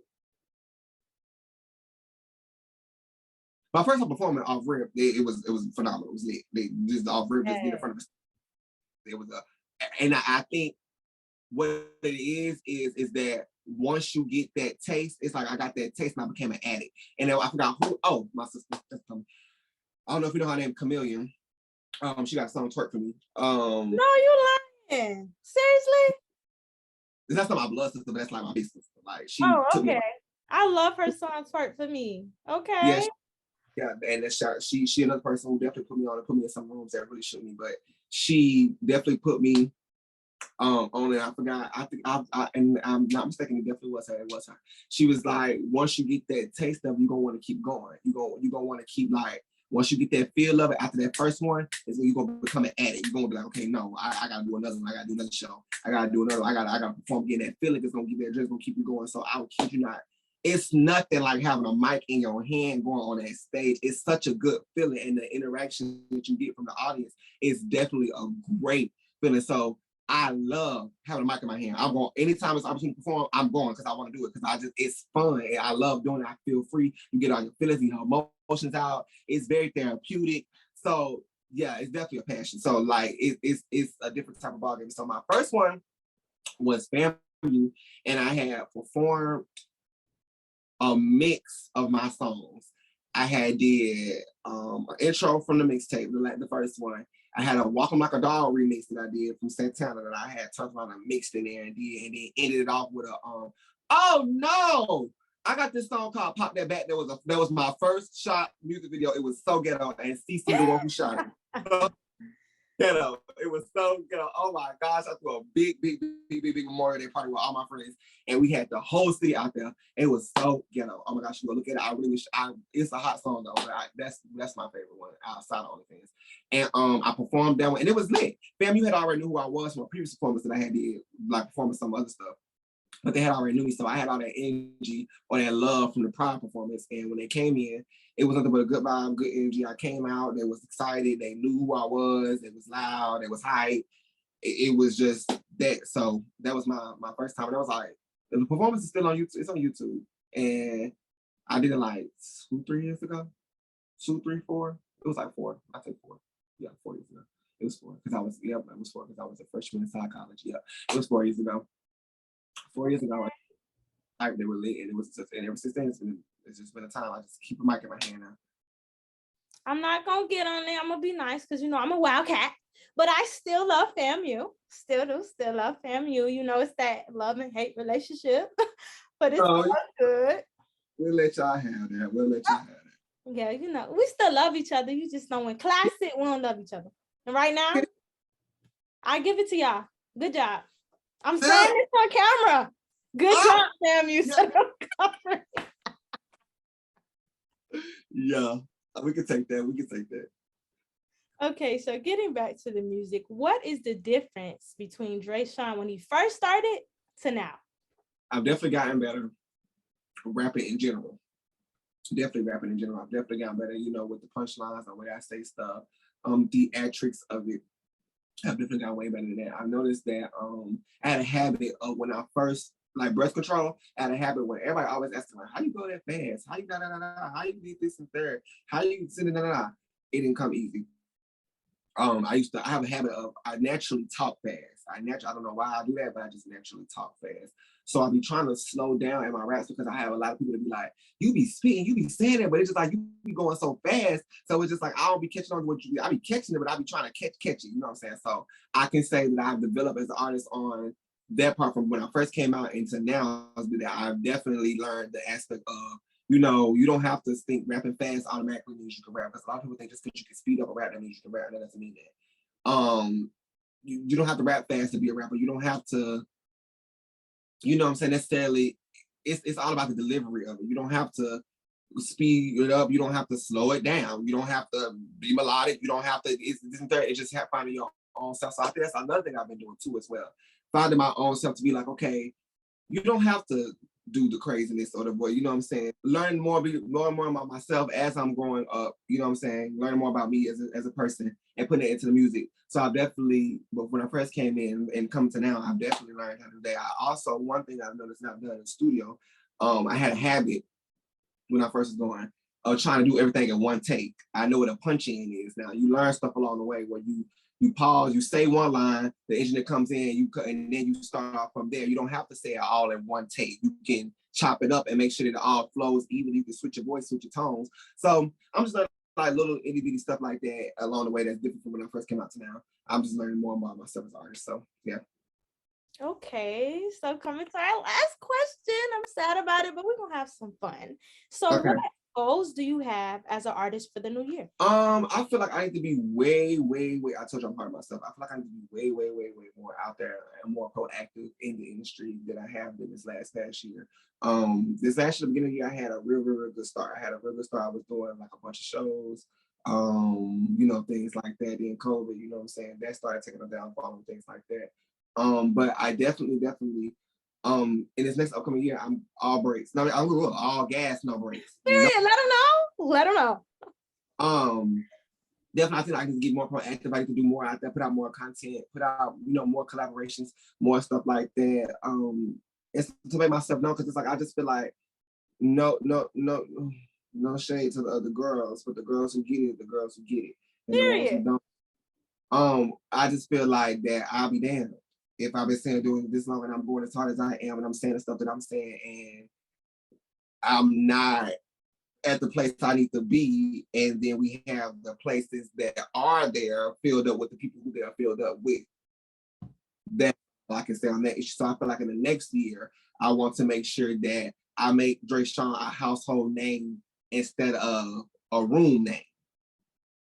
My first time performing off rip, it was phenomenal. It was lit. They just off rip, just get in front of us. It was and I think what it is that once you get that taste, it's like I got that taste and I became an addict. And then I forgot who. Oh, my sister. I don't know if you know her name, Chameleon. She got a song Twerk for me. No, you lying. Seriously? That's not my blood sister, but that's like my big sister. Like she. Oh, okay. I love her song Twerk for me. Okay. Yeah, and that's she another person who definitely put me on and put me in some rooms that really shook me, but she definitely put me on it. I forgot. I think and I'm not mistaken. It definitely was her. It was her. She was like, once you get that taste of it, you're gonna want to keep going. You gonna want to keep like. Once you get that feel of it after that first one, is when you're gonna become an addict. You're gonna be like, okay, no, I gotta do another one. I gotta do another show. I gotta do another. I gotta perform, getting that feeling. It's gonna give you that. It's gonna keep you going. So I would kid you not. It's nothing like having a mic in your hand going on that stage. It's such a good feeling, and the interaction that you get from the audience is definitely a great feeling. So I love having a mic in my hand. I'm going anytime it's opportunity to perform. I'm going because I want to do it because it's fun and I love doing it. I feel free. You get all your feelings, your emotions out. It's very therapeutic. So yeah, it's definitely a passion. So like it's a different type of ballgame. So my first one was family, and I had performed a mix of my songs. I had did an intro from the mixtape, the first one. I had a Walk 'Em Like a Dog remix that I did from Santana that I had turned around and mixed in there and then ended it off with a oh no! I got this song called Pop That Back. That was my first shot music video. It was so ghetto, and CC the one who shot it. Ghetto. It was so ghetto. Oh my gosh, I threw a big Memorial Day party with all my friends, and we had the whole city out there. It was so ghetto. Oh my gosh, you go look at it. I really wish it's a hot song though, but that's my favorite one outside of OnlyFans. And I performed that one, and it was lit. Fam, you had already knew who I was from a previous performance that I had did, like performing some other stuff. But they had already knew me, so I had all that energy or that love from the prior performance. And when they came in, it was nothing but a good vibe, good energy. I came out, they was excited, they knew who I was, it was loud, it was hype. It was just that. So that was my first time. And I was like, the performance is still on YouTube. It's on YouTube. And I did it like 2-3 years ago. 2, 3, 4. It was like 4. I think 4. Yeah, 4 years ago. It was 4 because it was 4 because I was a freshman in psychology. Yeah, it was 4 years ago. 4 years ago, they were lit, and it was just, and ever since then, it's just been a time. I just keep a mic in my hand now. I'm not gonna get on there. I'm gonna be nice because I'm a wildcat, but I still love FAMU. Still love FAMU. It's that love and hate relationship, but it's all good. We'll let y'all have that. Yeah, we still love each other. You just know when class sit, we don't love each other. And right now, I give it to y'all. Good job. I'm saying this on camera. Good job, FAMU. Yeah, we can take that. Okay, so getting back to the music, what is the difference between Dreshon when he first started to now? I've definitely gotten better rapping in general. I've definitely gotten better, with the punchlines, the way I say stuff, theatrics of it. I've definitely gotten way better than that. I've noticed that I had a habit of when I first, like breath control, I had a habit when everybody always asks me, how you go that fast? How you how you did this and third? How you send it? It didn't come easy. I have a habit of, I naturally talk fast. I don't know why I do that, but I just naturally talk fast. So I'll be trying to slow down in my raps because I have a lot of people to be like, you be speaking, you be saying it, but it's just like, you be going so fast. So it's just like, I don't be catching on to what you be. I be catching it, but I be trying to catch it. You know what I'm saying? So I can say that I've developed as an artist on that part from when I first came out into now, that I've definitely learned the aspect of, you know, you don't have to think rapping fast automatically means you can rap. Because a lot of people think just because you can speed up a rap, that means you can rap. That doesn't mean that. You don't have to rap fast to be a rapper. You don't have to, you know what I'm saying, necessarily, it's all about the delivery of it. You don't have to speed it up. You don't have to slow it down. You don't have to be melodic. You don't have to, it's just finding your own self. So I think that's another thing I've been doing too as well. Finding my own self to be like, okay, you don't have to do the craziness or the boy, you know what I'm saying? Learn more and more about myself as I'm growing up, you know what I'm saying? Learning more about me as a person and putting it into the music. So I've definitely, but when I first came in and come to now, I've definitely learned how to do that. I also, one thing I've noticed I've done in the studio, I had a habit when I first was going of trying to do everything in one take. I know what a punch in is now. You learn stuff along the way where you pause, you say one line, the engineer comes in, you cut, and then you start off from there. You don't have to say it all in one take. You can chop it up and make sure that it all flows even. You can switch your voice, switch your tones. So I'm just learning like little itty bitty stuff like that along the way that's different from when I first came out to now. I'm just learning more about myself as an artist. So yeah. Okay, so coming to our last question. I'm sad about it, but we're gonna have some fun. So okay. What goals do you have as an artist for the new year? I feel like I need to be way. I told you I'm hard of myself. I feel like I need to be way more out there and more proactive in the industry than I have been this past year. This actually, the beginning of the year, I had a real good start. I was doing like a bunch of shows, you know, things like that. Then COVID, you know what I'm saying, that started taking a downfall and things like that. But I definitely, in this next upcoming year, I'm all brakes. No, I'm all gas, no brakes. Period. No. Let them know. Definitely, I think I can get more proactive. I can do more out there, put out more content, put out, you know, more collaborations, more stuff like that. It's to make myself known, because it's like I just feel like no shade to the other girls, but the girls who get it, and period. The ones who don't. I just feel like that I'll be damned if I've been saying doing this long and I'm going as hard as I am and I'm saying the stuff that I'm saying and I'm not at the place I need to be, and then we have the places that are there filled up with the people who they are filled up with. That I can say on that issue. So I feel like in the next year, I want to make sure that I make Dreshon a household name instead of a room name.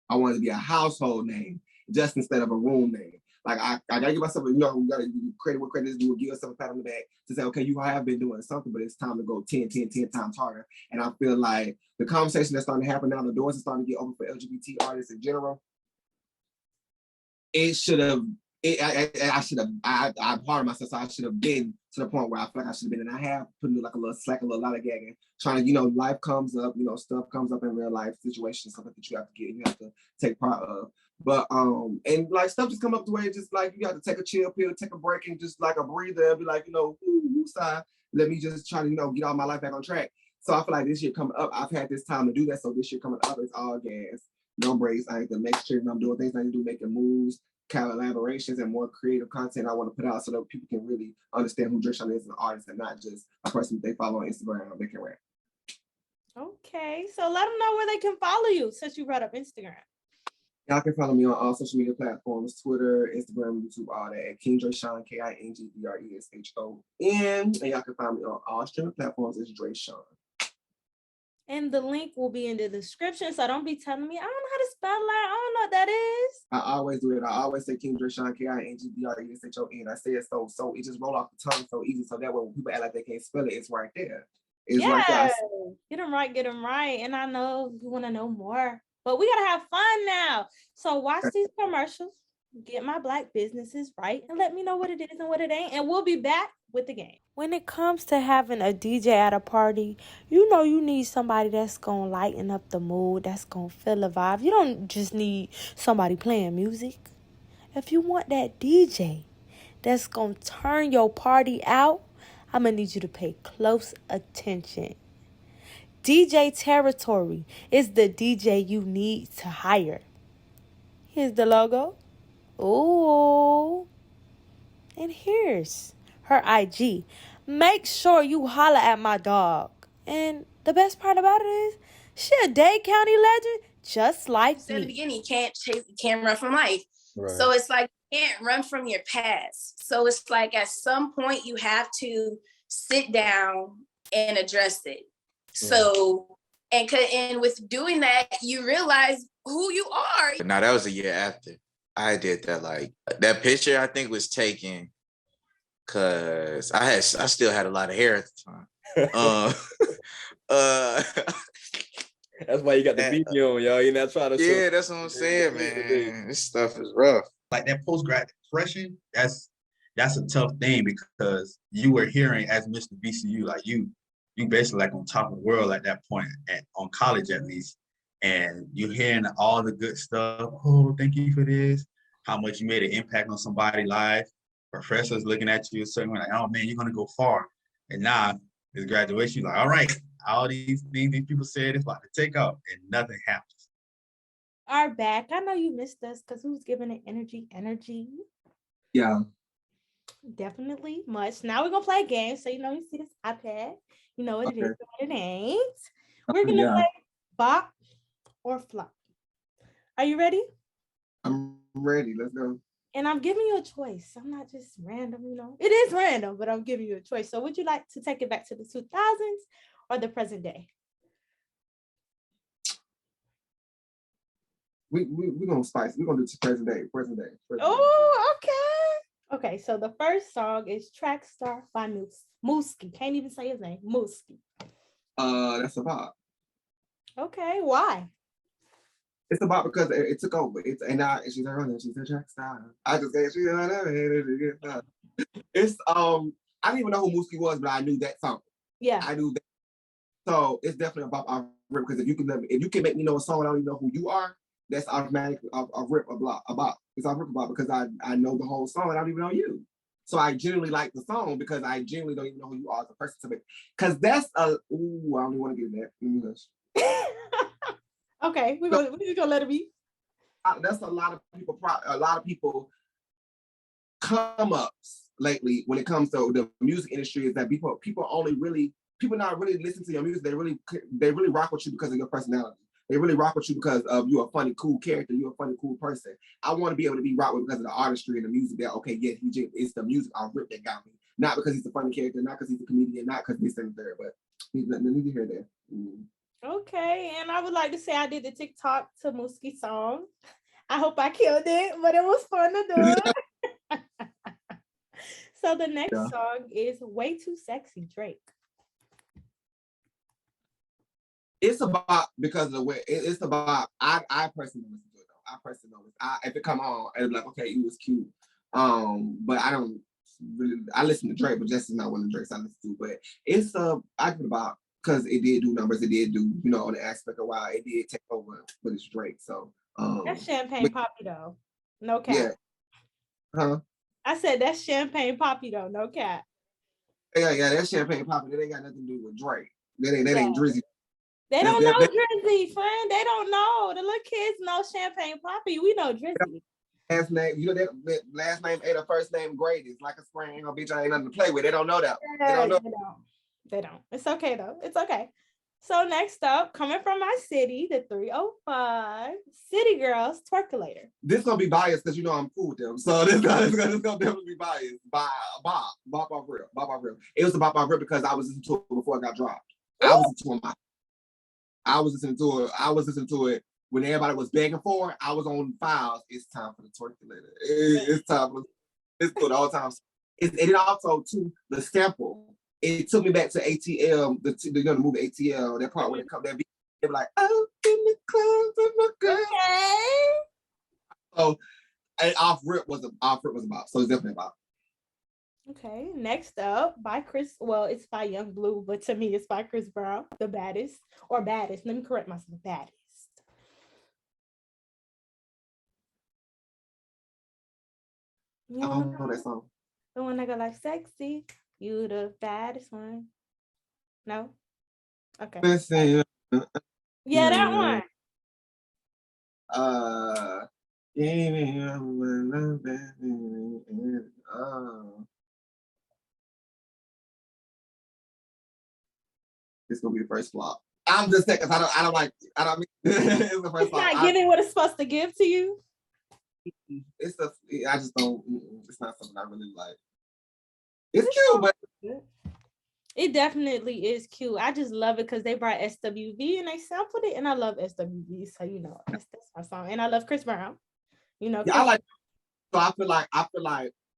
I want it to be a household name just instead of a room name. Like I gotta give myself, you know, we gotta credit what credit is due, give yourself a pat on the back to say, okay, you have been doing something, but it's time to go 10 times harder. And I feel like the conversation that's starting to happen now, the doors are starting to get open for LGBT artists in general. It should have, I'm hard on myself, so I should have been to the point where I feel like I should have been, and I have put in like a little slack, a lot of gagging, trying to, you know, life comes up, you know, stuff comes up in real life situations, something that you have to get, you have to take part of. But and like stuff just come up the way, just like you have to take a chill pill, take a break, and just like a breather, and be like, you know, side, let me just try to, you know, get all my life back on track. So I feel like this year coming up, I've had this time to do that. So this year coming up, it's all gas, no breaks. I need to make sure I'm doing things I need to do, making moves, collaborations, and more creative content I want to put out so that people can really understand who Dreshon is as an artist and not just a person they follow on Instagram or they can rap. Okay, so let them know where they can follow you since you brought up Instagram. Y'all can follow me on all social media platforms, Twitter, Instagram, YouTube, all that, at King Dreshon, KINGDRESHON. And y'all can find me on all streaming platforms as Dreshon. And the link will be in the description, so don't be telling me, I don't know how to spell that. I don't know what that is. I always do it. I always say King Dreshon, KINGDRESHON. I say it so it just roll off the tongue so easy, so that way when people act like they can't spell it, it's right there. It's right there. Get them right. And I know you want to know more. But we gotta have fun now. So watch these commercials, get my Black businesses right, and let me know what it is and what it ain't. And we'll be back with the game. When it comes to having a DJ at a party, you know you need somebody that's gonna lighten up the mood, that's gonna feel the vibe. You don't just need somebody playing music. If you want that DJ that's gonna turn your party out, I'm gonna need you to pay close attention. DJ Territory is the DJ you need to hire. Here's the logo. Ooh. And here's her IG. Make sure you holler at my dog. And the best part about it is, she a Dade County legend, just like me. In the beginning, you can't run from life. Right. So it's like you can't run from your past. So it's like at some point you have to sit down and address it. Yeah. So and with doing that, you realize who you are. Now that was a year after I did that. Like that picture, I think was taken because I still had a lot of hair at the time. That's why you got the video on, y'all. You're not trying to. Yeah, that's what I'm saying, man. This stuff is rough. Like that post-grad depression, that's a tough thing because you were hearing as Mr. VCU, like you basically like on top of the world at that point, on college at least, and you're hearing all the good stuff. Oh, thank you for this. How much you made an impact on somebody's life. Professors looking at you a certain way, like, oh man, you're gonna go far. And now this graduation, you're like, all right, all these things these people said it's about to take off, and nothing happens. Are back. I know you missed us because who's giving it energy? Yeah. Definitely much. Now we're gonna play a game. So you see this iPad. You know what it is, what it ain't. We're gonna play bop or flop. Are you ready? I'm ready. Let's go. And I'm giving you a choice. I'm not just random, It is random, but I'm giving you a choice. So would you like to take it back to the 2000s or the present day? We're gonna spice. We're gonna do present day. Oh, okay. Okay, so the first song is Track Star by Mooski. Can't even say his name. Mooski. That's a bop. Okay, why? It's about because it took over. She's a runner. She's a track star. I just gave she's a It's I didn't even know who Mooski was, but I knew that song. Yeah, I knew that. So it's definitely about our rip because if you can make me know a song, I don't even know who you are. That's automatically a rip about. It's a rip about because I know the whole song and I don't even know you. So I genuinely like the song because I genuinely don't even know who you are as a person to me. Because that's I don't even want to get that. Okay, we're just gonna let it be. That's a lot of people come ups lately when it comes to the music industry is that people not really listen to your music. They really rock with you because of your personality. They really rock with you because of you're a funny, cool character. You're a funny, cool person. I want to be able to be rocked with because of the artistry and the music. That it's the music I rip that got me. Not because he's a funny character, not because he's a comedian, not because this and there, but let me hear that. Okay, and I would like to say I did the TikTok to Mooski song. I hope I killed it, but it was fun to do it. So the next song is Way Too Sexy, Drake. It's about because of the way it's about. I personally listen to it though. I personally know if it come on, it'll be like, okay, it was cute. But I don't really. I listen to Drake, but just not one of the Drakes I listen to. But it's I give about because it did do numbers. It did do on the aspect of why it did take over, but it's Drake. So that's Champagne Poppy though, no cap. Yeah. Huh? I said that's Champagne Poppy though, no cap. Yeah, that's Champagne Poppy. That ain't got nothing to do with Drake. That ain't Drizzy. They don't know Drizzy, friend. They don't know. The little kids know Champagne Poppy. We know Drizzy. Last name, that last name ain't a first name grade. It's like a spring. Bitch, I ain't nothing to play with. They don't know that. They don't. It's okay though. It's okay. So next up, coming from my city, the 305 City Girls Twerkulator. This gonna be biased because I'm cool with them. So this gonna definitely be biased by Bob off real. It was about Bob real because I was listening to it before it got dropped. I was listening to it when everybody was begging for it. I was on files. It's time for the Twerkulator. It's time for it's good all the time. And it also to the sample. It took me back to ATL, the movie ATL. That part when it come that beat, they were like, "Oh, in the clothes of my girl." Okay. So, and off rip was about. So it's definitely about. Okay, next up by it's by Young Blue, but to me it's by Chris Brown, The Baddest, or Baddest. Let me correct myself, Baddest. I don't know that song. The one that go like sexy, you the baddest one. No? Okay. Listen, yeah, that one. It's gonna be the first flop. I'm just saying, cause I don't like, I don't. It's the first It's flop. not giving what it's supposed to give to you. I just don't. It's not something I really like. It's cute, but it definitely is cute. I just love it because they brought SWV and they sampled it, and I love SWV, so you know that's my song. And I love Chris Brown. You know, yeah, I like. So I feel like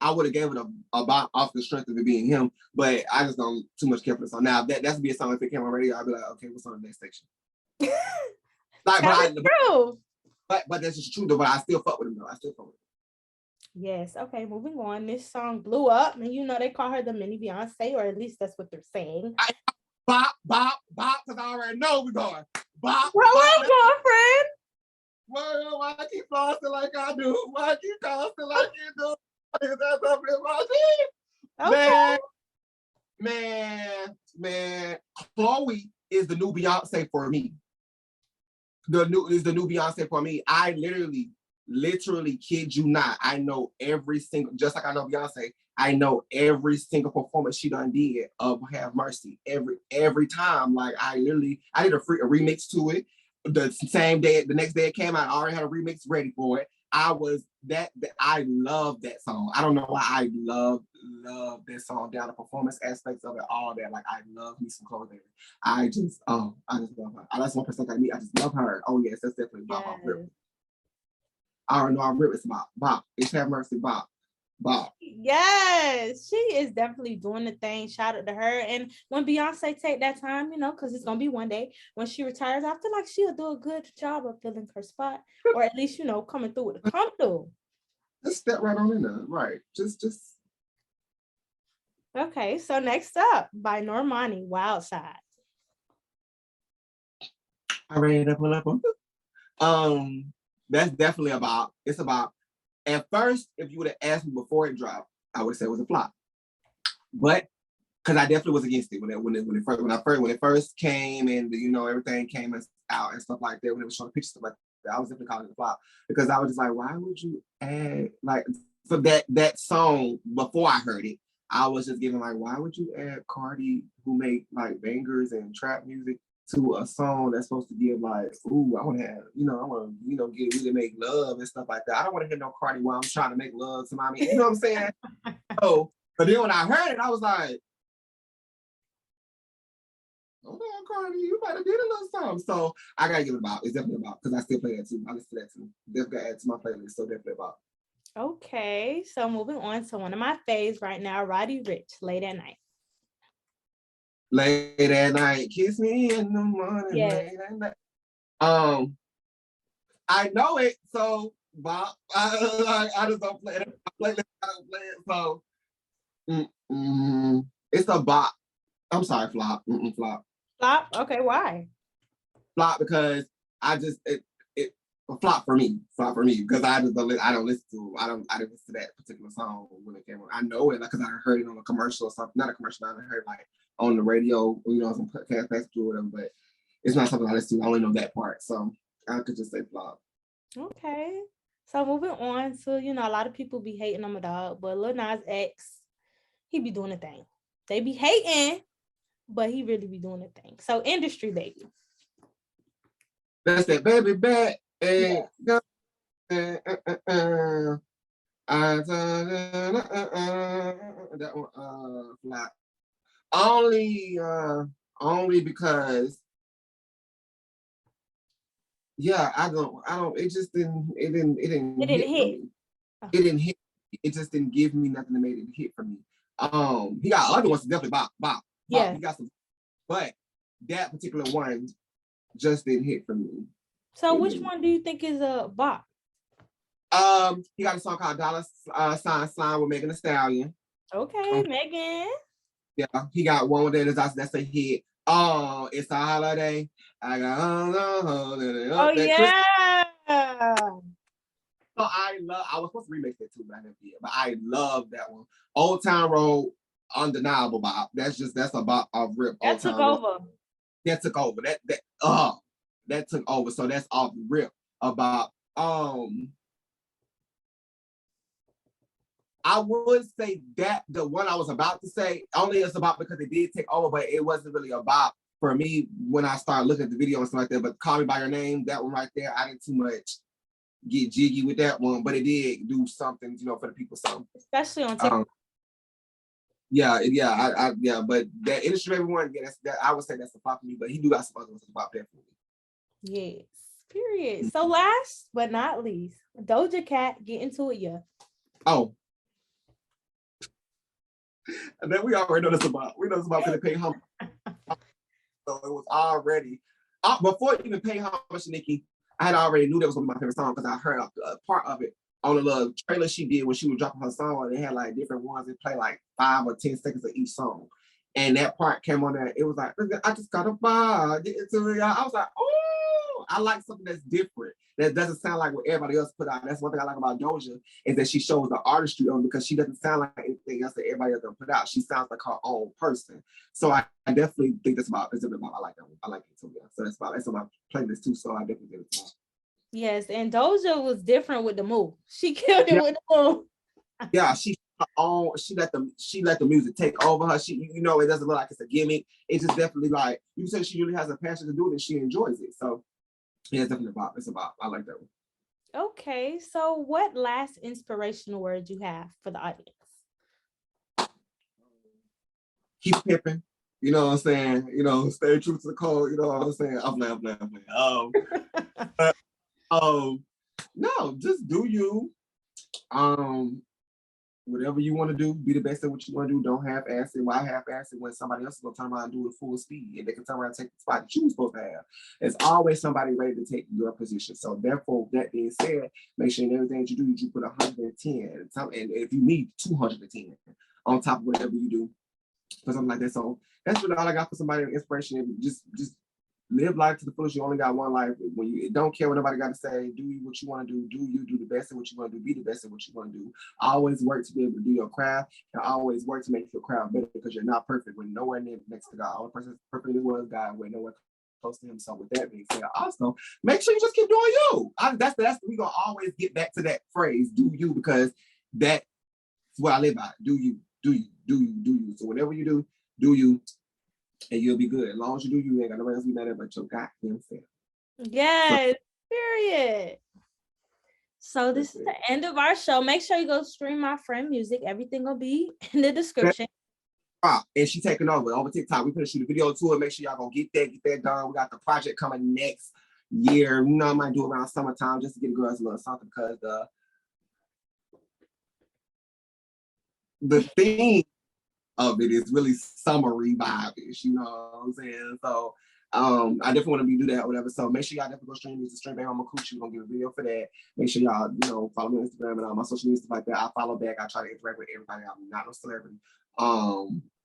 I would have gave it a bop off the strength of it being him, but I just don't too much care for the song. Now that's be a song if it came on radio, I'd be like, okay, what's on the next section? True. But that's just true though. But I still fuck with him though. I still fuck with him. Yes. Okay. Moving on. This song blew up, and you know they call her the mini Beyonce, or at least that's what they're saying. Bop, bop, bop, because I already know we're going. Bop. Well, girlfriend. Well, why I keep flossing like I do? Why I keep costing like you do? That's up in my team. Okay. Man. Chloe is the new Beyonce for me. The new Beyonce for me. I literally kid you not. I know every single, just like I know Beyonce, I know every single performance she done did of Have Mercy. Every time. Like I did a remix to it. The same day, the next day it came out, I already had a remix ready for it. I love that song. I don't know why I love that song down the performance aspects of it, all that. Like I love me some Chloe Bailey. I just love her. That's one person like me. I just love her. Oh yes, that's definitely Bob. Yes. I already know I'm ripping. It's Bob. It's Have Mercy, Bob. Yes, she is definitely doing the thing. Shout out to her. And when Beyonce take that time, you know, because it's gonna be one day when she retires, I feel like she'll do a good job of filling her spot, or at least, you know, coming through with a come through. Just step right on in there, right? Just. Okay, so next up by Normani, Wild Side. I ready to pull up on. That's definitely about. It's about. At first, if you would have asked me before it dropped, I would say it was a flop. But because I definitely was against it when it first came and you know everything came out and stuff like that, when it was showing pictures stuff like that, I was definitely calling it a flop because I was just like, why would you add like for that song before I heard it? I was just giving like, why would you add Cardi, who make like bangers and trap music, to a song that's supposed to give like, ooh, I want to have, you know, I want to, you know, get really make love and stuff like that. I don't want to hear no Cardi while I'm trying to make love to my man. You know what I'm saying? So, but then when I heard it, I was like, okay, Cardi, you might have did a little something. So I gotta give it about. It's definitely about because I still play that too. I listen to that too. Definitely add to my playlist. So definitely about. Okay, so moving on to one of my faves right now, Roddy Ricch, Late at Night. Late at night, kiss me in the morning. Yeah. Late at night. I know it, so Bob. I just don't play it. I don't play it. So it's a bop. I'm sorry, flop. Flop. Flop. Okay, why? Flop because I just it a flop for me. Flop for me because I don't listen to that particular song when it came on. I know it because I heard it on a commercial or something. Not a commercial. I heard like on the radio, you know, some podcast passage or whatever. But it's not something I listen to. I only know that part, so I could just say flop. Okay. So moving on to, you know, a lot of people be hating on my dog, but Lil Nas X, he be doing a thing. They be hating, but he really be doing a thing. So Industry Baby. That's that baby back. And yeah. That one flop. Only because I don't it didn't hit. It didn't hit. It just didn't give me nothing that made it hit for me. He got other ones definitely bop. Yeah. He got some, but that particular one just didn't hit for me. So which one do you think is a bop? He got a song called Dollar Sign Slime with Megan Thee Stallion. Okay, Megan. Yeah, he got one with that's a hit. Oh, it's a holiday. I got yeah. So I was supposed to remake that too, but I love that one. Old Town Road, undeniable bop. That's a bop of rip. That took over. That took over. That took over. So that's off the rip about I would say that the one I was about to say only is about because it did take over, but it wasn't really about for me when I started looking at the video and stuff like that. But Call Me By Your Name, that one right there, I didn't too much get jiggy with that one, but it did do something, for the people. So especially on TikTok. Yeah, but that Industry Baby one, that I would say that's the pop for me, but he do got some other ones about that for me. Yes, period. So last but not least, Doja Cat, get into it, yeah. Oh. And then we already know this about. We know this about because they pay homage. So it was already before it even pay homage to Nicki. I had already knew that was gonna be my favorite song because I heard a part of it on a little trailer she did when she was dropping her song. And they had like different ones that play like 5 or 10 seconds of each song. And that part came on there. It was like, I just got a bar, get into it. I was like, oh, I like something that's different. That doesn't sound like what everybody else put out. That's one thing I like about Doja is that she shows the artistry on because she doesn't sound like anything else that everybody else put out. She sounds like her own person. So I definitely think that's about. I like that one. I like it too. Yeah. So that's on my playlist too. So I definitely think it's. Yes, and Doja was different with the move. She killed it with the move. Yeah, she let the music take over her. She, it doesn't look like it's a gimmick. It's just definitely like you said, she really has a passion to do it and she enjoys it. So yeah, it's definitely about. It's about. I like that one. Okay, so what last inspirational word you have for the audience? Keep pimping. You know what I'm saying? Stay true to the code. You know what I'm saying? I'm playing. No, just do you. Whatever you want to do, be the best at what you want to do. Don't half-ass it. Why half-ass it when somebody else is going to turn around and do it full speed and they can turn around and take the spot that you were supposed to have? There's always somebody ready to take your position. So therefore, that being said, make sure in everything that you do, you put 110. And if you need 210 on top of whatever you do, for something like that. So that's really all I got for somebody inspiration. Just live life to the fullest. You only got one life. When you don't care what nobody got to say, do what you want to do. Do you do the best at what you want to do? Be the best at what you want to do. Always work to be able to do your craft, and always work to make your craft better because you're not perfect. We're nowhere near next to God. All the person that's perfect in the world is God. We're nowhere close to Him. So with that being said, also make sure you just keep doing you. That's we gonna always get back to that phrase, do you, because that's what I live by. Do you. So whatever you do you. And you'll be good. As long as you do, you ain't got nobody else be mad at but your goddamn self. Yes, period. So this is the end of our show. Make sure you go stream my friend music. Everything will be in the description. And she taking over TikTok. We finna shoot a video to it. Make sure y'all gonna get that done. We got the project coming next year. I might do it around summertime just to get the girls a little something because the theme of it is really summery vibe-ish, you know what I'm saying? So I definitely want to do that or whatever. So make sure y'all definitely go stream music, stream Baby Mama Coochie. We're gonna give a video for that. Make sure y'all, follow me on Instagram and all my social media stuff like that. I follow back. I try to interact with everybody. I'm not no celebrity.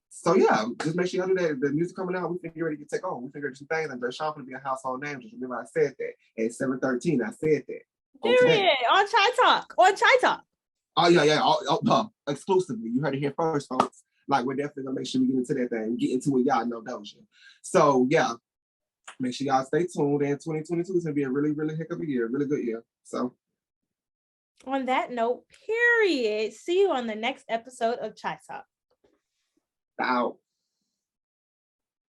So yeah, just make sure y'all do that. The music coming out, we think you're ready to take on. We figured some things, and Dreshon gonna be a household name. Just remember I said that at 7:13. I said that. Period. On Chai Talk. Oh yeah. Exclusively. You heard it here first, folks. Like, we're definitely gonna make sure we get into that thing, get into it, y'all know Doja. So yeah, make sure y'all stay tuned. And 2022 is gonna be a really, really heck of a year, really good year. So on that note, period. See you on the next episode of Chai Talk. Out.